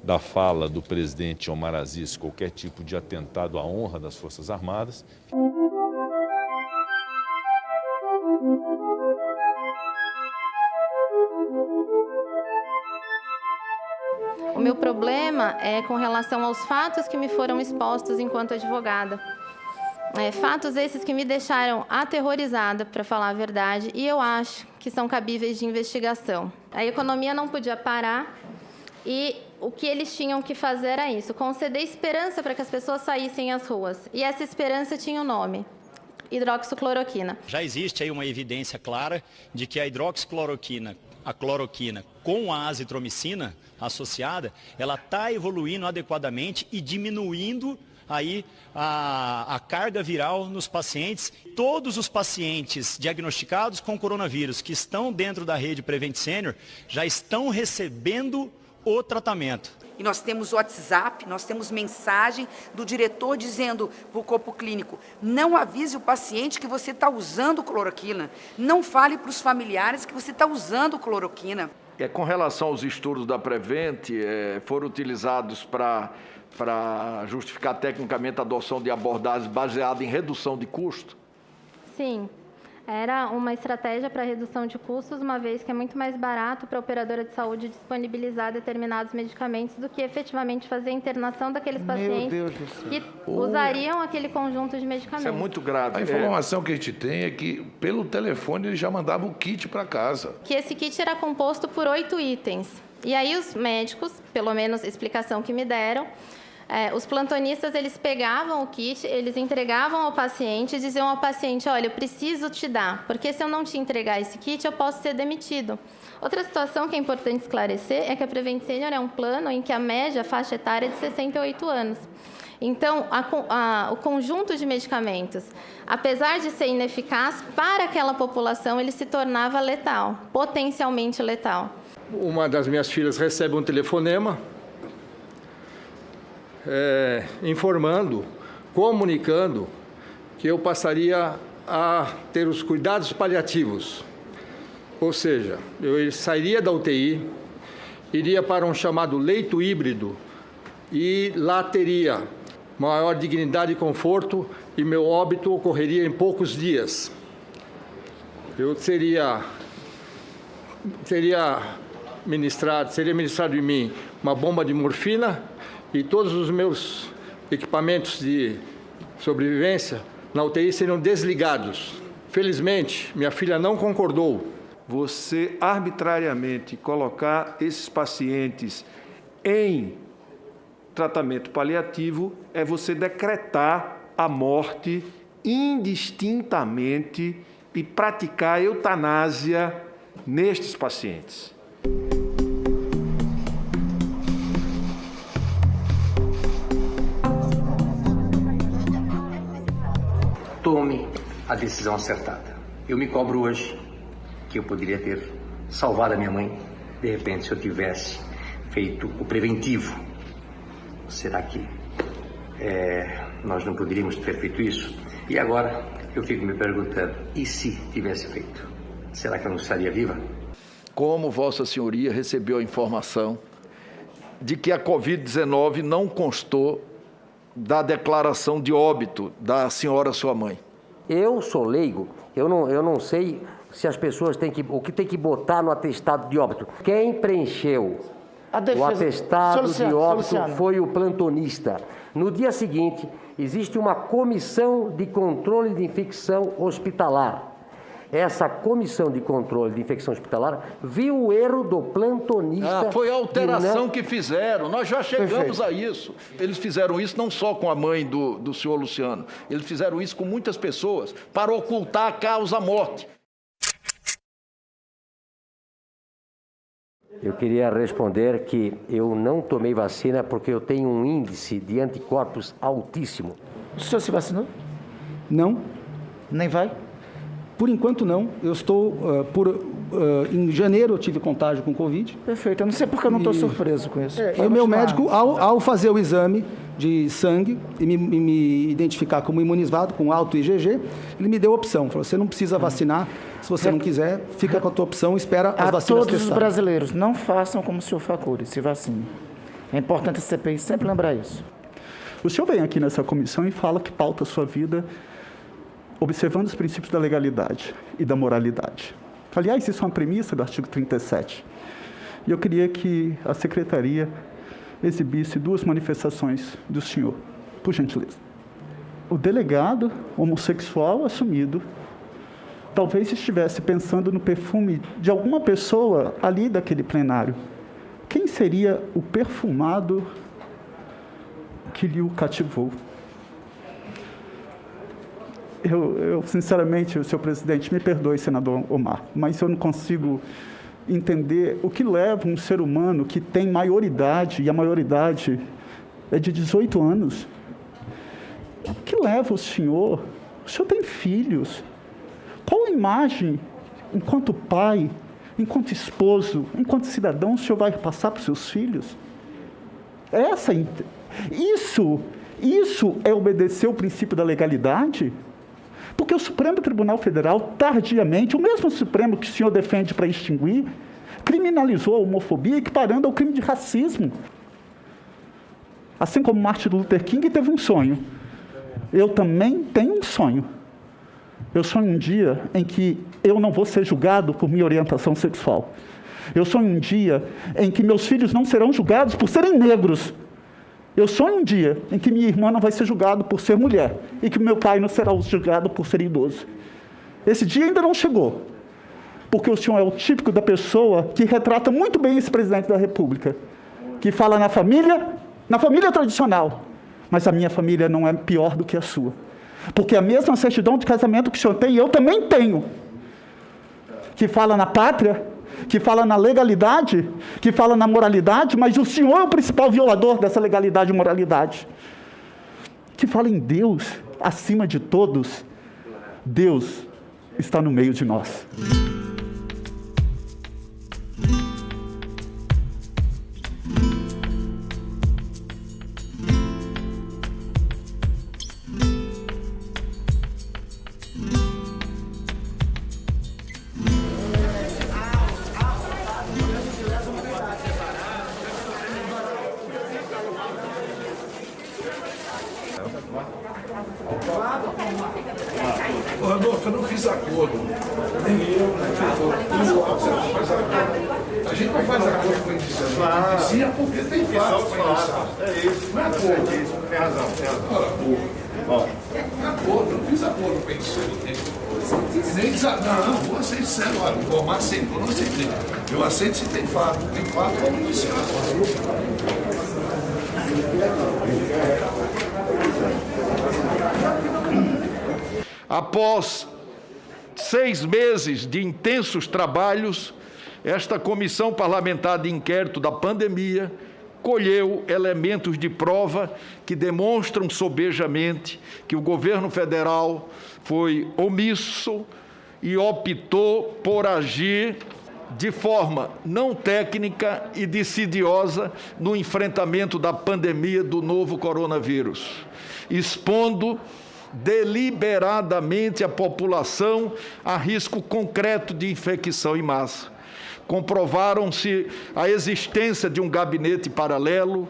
Speaker 14: da fala do presidente Omar Aziz qualquer tipo de atentado à honra das Forças Armadas.
Speaker 19: O meu problema é com relação aos fatos que me foram expostos enquanto advogada. Fatos esses que me deixaram aterrorizada, para falar a verdade, e eu acho que são cabíveis de investigação. A economia não podia parar e o que eles tinham que fazer era isso, conceder esperança para que as pessoas saíssem às ruas. E essa esperança tinha um nome: hidroxicloroquina.
Speaker 21: Já existe aí uma evidência clara de que a hidroxicloroquina, a cloroquina com a azitromicina associada, ela está evoluindo adequadamente e diminuindo aí a carga viral nos pacientes. Todos os pacientes diagnosticados com coronavírus que estão dentro da rede Prevent Senior já estão recebendo o tratamento.
Speaker 6: E nós temos WhatsApp, nós temos mensagem do diretor dizendo para o corpo clínico: não avise o paciente que você está usando cloroquina, não fale para os familiares que você está usando cloroquina.
Speaker 25: Com relação aos estudos da Prevent, foram utilizados para justificar tecnicamente a adoção de abordagens baseadas em redução de custo?
Speaker 19: Sim. Era uma estratégia para redução de custos, uma vez que é muito mais barato para a operadora de saúde disponibilizar determinados medicamentos do que efetivamente fazer a internação daqueles pacientes que usariam aquele conjunto de medicamentos.
Speaker 2: Isso é muito grave. A informação que a gente tem é que, pelo telefone, ele já mandava o kit para casa.
Speaker 19: Que esse kit era composto por 8 itens. E aí os médicos, pelo menos a explicação que me deram, os plantonistas, eles pegavam o kit, eles entregavam ao paciente e diziam ao paciente: olha, eu preciso te dar, porque se eu não te entregar esse kit, eu posso ser demitido. Outra situação que é importante esclarecer é que a Prevent Senior é um plano em que a média faixa etária é de 68 anos. Então, o conjunto de medicamentos, apesar de ser ineficaz, para aquela população ele se tornava letal, potencialmente letal.
Speaker 7: Uma das minhas filhas recebe um telefonema informando, comunicando que eu passaria a ter os cuidados paliativos. Ou seja, eu sairia da UTI, iria para um chamado leito híbrido e lá teria maior dignidade e conforto e meu óbito ocorreria em poucos dias. Eu seria ministrado em mim uma bomba de morfina e todos os meus equipamentos de sobrevivência na UTI seriam desligados. Felizmente, minha filha não concordou.
Speaker 25: Você arbitrariamente colocar esses pacientes em tratamento paliativo é você decretar a morte indistintamente e praticar eutanásia nestes pacientes.
Speaker 3: Tome a decisão acertada. Eu me cobro hoje que eu poderia ter salvado a minha mãe, de repente, se eu tivesse feito o preventivo. Será que nós não poderíamos ter feito isso? E agora eu fico me perguntando, e se tivesse feito? Será que eu não estaria viva?
Speaker 25: Como Vossa Senhoria recebeu a informação de que a Covid-19 não constou da declaração de óbito da senhora sua mãe?
Speaker 8: Eu sou leigo, eu não sei se as pessoas o que tem que botar no atestado de óbito. Quem preencheu o atestado de óbito foi o plantonista. No dia seguinte, existe uma comissão de controle de infecção hospitalar. Essa comissão de controle de infecção hospitalar viu o erro do plantonista.
Speaker 25: Foi a alteração que fizeram. Nós já chegamos a isso. Eles fizeram isso não só com a mãe do senhor Luciano. Eles fizeram isso com muitas pessoas para ocultar a causa-morte.
Speaker 8: Eu queria responder que eu não tomei vacina porque eu tenho um índice de anticorpos altíssimo.
Speaker 15: O senhor se vacinou?
Speaker 17: Não.
Speaker 15: Nem vai?
Speaker 17: Por enquanto não. Eu estou, em janeiro eu tive contágio com Covid.
Speaker 15: Perfeito. Eu não sei porque eu não estou surpreso com isso.
Speaker 17: E o meu médico, ao fazer o exame de sangue e me identificar como imunizado, com alto IgG, ele me deu a opção. Falou, você não precisa vacinar, se você não quiser, fica com a tua opção, espera as vacinas
Speaker 15: testarem.
Speaker 17: Todos
Speaker 15: os brasileiros, não façam como o senhor Facuri, se vacine. É importante a CPI sempre lembrar isso.
Speaker 17: O senhor vem aqui nessa comissão e fala que pauta a sua vida observando os princípios da legalidade e da moralidade. Aliás, isso é uma premissa do artigo 37. E eu queria que a Secretaria exibisse 2 manifestações do senhor, por gentileza. O delegado homossexual assumido talvez estivesse pensando no perfume de alguma pessoa ali daquele plenário. Quem seria o perfumado que lhe o cativou? Eu, sinceramente, senhor presidente, me perdoe, senador Omar, mas eu não consigo entender o que leva um ser humano que tem maioridade, e a maioridade é de 18 anos, o que leva o senhor tem filhos, qual a imagem, enquanto pai, enquanto esposo, enquanto cidadão, o senhor vai passar para os seus filhos? Isso é obedecer o princípio da legalidade? Porque o Supremo Tribunal Federal, tardiamente, o mesmo Supremo que o senhor defende para extinguir, criminalizou a homofobia, equiparando ao crime de racismo. Assim como Martin Luther King teve um sonho, eu também tenho um sonho. Eu sonho um dia em que eu não vou ser julgado por minha orientação sexual. Eu sonho um dia em que meus filhos não serão julgados por serem negros. Eu sonho um dia em que minha irmã não vai ser julgada por ser mulher e que meu pai não será julgado por ser idoso. Esse dia ainda não chegou, porque o senhor é o típico da pessoa que retrata muito bem esse presidente da República, que fala na família tradicional, mas a minha família não é pior do que a sua, porque a mesma certidão de casamento que o senhor tem, eu também tenho, que fala na pátria, que fala na legalidade, que fala na moralidade, mas o senhor é o principal violador dessa legalidade e moralidade. Que fala em Deus, acima de todos. Deus está no meio de nós.
Speaker 2: fiz acordo. Nem eu, a gente não faz acordo com a indiciação porque tem fatos para iniciar. É isso. Não é acordo. Tem razão, tem razão. Acordo, eu não fiz acordo com a indiciação. Nem não, vou aceitar sério, olha, o Omar aceitou, não aceitei. Eu aceito se tem fato. Tem fato, vamos iniciar.
Speaker 25: Após 6 meses de intensos trabalhos, esta Comissão Parlamentar de Inquérito da Pandemia colheu elementos de prova que demonstram sobejamente que o governo federal foi omisso e optou por agir de forma não técnica e decidiosa no enfrentamento da pandemia do novo coronavírus, expondo deliberadamente a população a risco concreto de infecção em massa. Comprovaram-se a existência de um gabinete paralelo,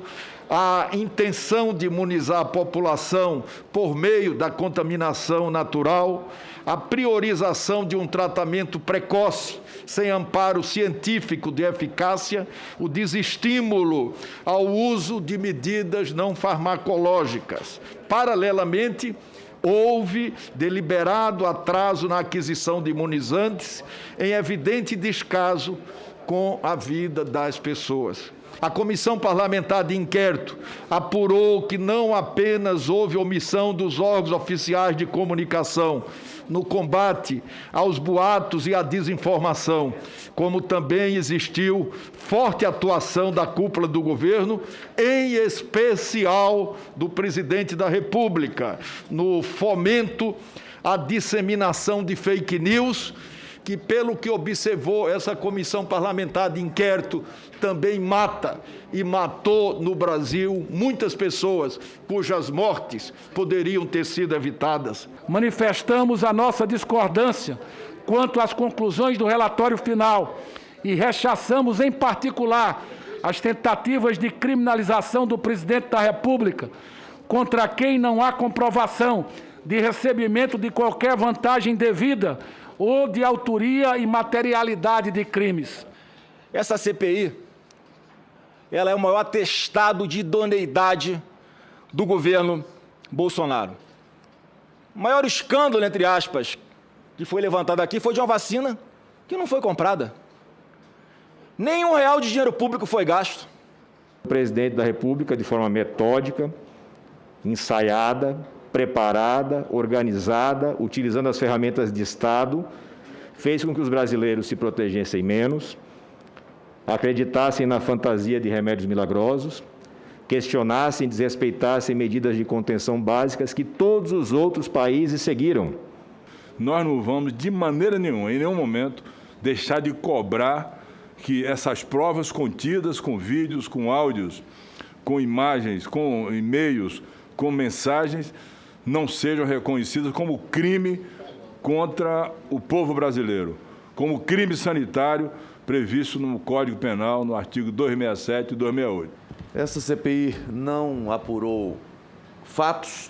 Speaker 25: a intenção de imunizar a população por meio da contaminação natural, a priorização de um tratamento precoce, sem amparo científico de eficácia, o desestímulo ao uso de medidas não farmacológicas. Paralelamente, houve deliberado atraso na aquisição de imunizantes, em evidente descaso com a vida das pessoas. A Comissão Parlamentar de Inquérito apurou que não apenas houve omissão dos órgãos oficiais de comunicação no combate aos boatos e à desinformação, como também existiu forte atuação da cúpula do governo, em especial do presidente da República, no fomento à disseminação de fake news, que, pelo que observou essa Comissão Parlamentar de Inquérito, também mata e matou no Brasil muitas pessoas cujas mortes poderiam ter sido evitadas.
Speaker 1: Manifestamos a nossa discordância quanto às conclusões do relatório final e rechaçamos, em particular, as tentativas de criminalização do presidente da República, contra quem não há comprovação de recebimento de qualquer vantagem devida ou de autoria e materialidade de crimes.
Speaker 5: Essa CPI, ela é o maior atestado de idoneidade do governo Bolsonaro. O maior escândalo, entre aspas, que foi levantado aqui foi de uma vacina que não foi comprada. Nem R$1 de dinheiro público foi gasto.
Speaker 4: O presidente da República, de forma metódica, ensaiada, preparada, organizada, utilizando as ferramentas de Estado, fez com que os brasileiros se protegessem menos, acreditassem na fantasia de remédios milagrosos, questionassem e desrespeitassem medidas de contenção básicas que todos os outros países seguiram.
Speaker 14: Nós não vamos, de maneira nenhuma, em nenhum momento, deixar de cobrar que essas provas contidas com vídeos, com áudios, com imagens, com e-mails, com mensagens, não sejam reconhecidas como crime contra o povo brasileiro, como crime sanitário previsto no Código Penal, no artigo 267 e 268.
Speaker 11: Essa CPI não apurou fatos,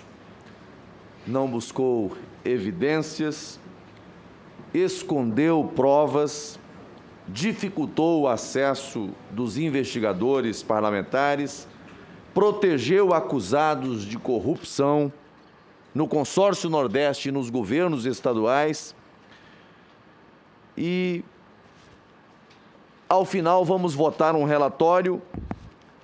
Speaker 11: não buscou evidências, escondeu provas, dificultou o acesso dos investigadores parlamentares, protegeu acusados de corrupção no Consórcio Nordeste e nos governos estaduais e, ao final, vamos votar um relatório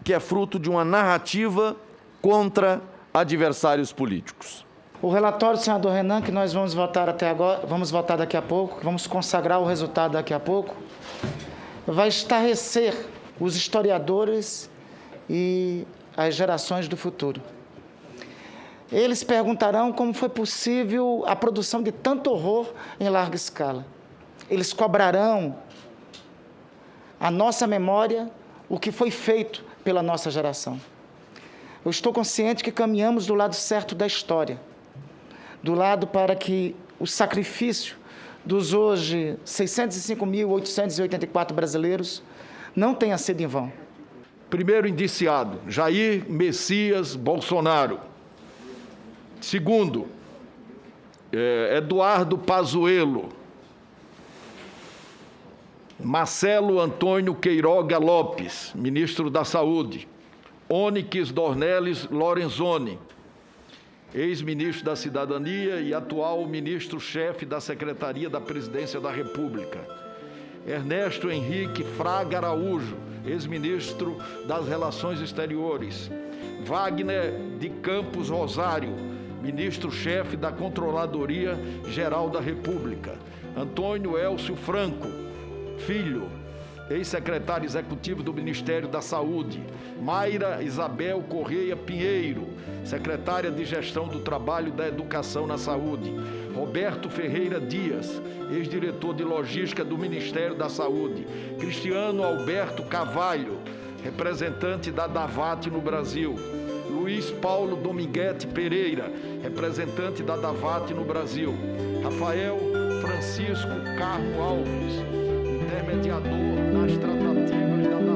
Speaker 11: que é fruto de uma narrativa contra adversários políticos.
Speaker 15: O relatório do senador Renan, que nós vamos votar até agora, vamos votar daqui a pouco, vamos consagrar o resultado daqui a pouco, vai estarrecer os historiadores e as gerações do futuro. Eles perguntarão como foi possível a produção de tanto horror em larga escala. Eles cobrarão a nossa memória o que foi feito pela nossa geração. Eu estou consciente que caminhamos do lado certo da história, do lado para que o sacrifício dos hoje 605.884 brasileiros não tenha sido em vão.
Speaker 25: Primeiro indiciado, Jair Messias Bolsonaro. Segundo, Eduardo Pazuello, Marcelo Antônio Queiroga Lopes, ministro da Saúde, Onyx Dornelles Lorenzoni, ex-ministro da Cidadania e atual ministro-chefe da Secretaria da Presidência da República, Ernesto Henrique Fraga Araújo, ex-ministro das Relações Exteriores, Wagner de Campos Rosário, ministro-chefe da Controladoria Geral da República, Antônio Elcio Franco, filho, ex-secretário executivo do Ministério da Saúde, Mayra Isabel Correia Pinheiro, secretária de Gestão do Trabalho e da Educação na Saúde, Roberto Ferreira Dias, ex-diretor de Logística do Ministério da Saúde, Cristiano Alberto Carvalho, representante da Davat no Brasil, Luiz Paulo Dominguete Pereira, representante da Davat no Brasil, Rafael Francisco Carmo Alves, intermediador nas tratativas da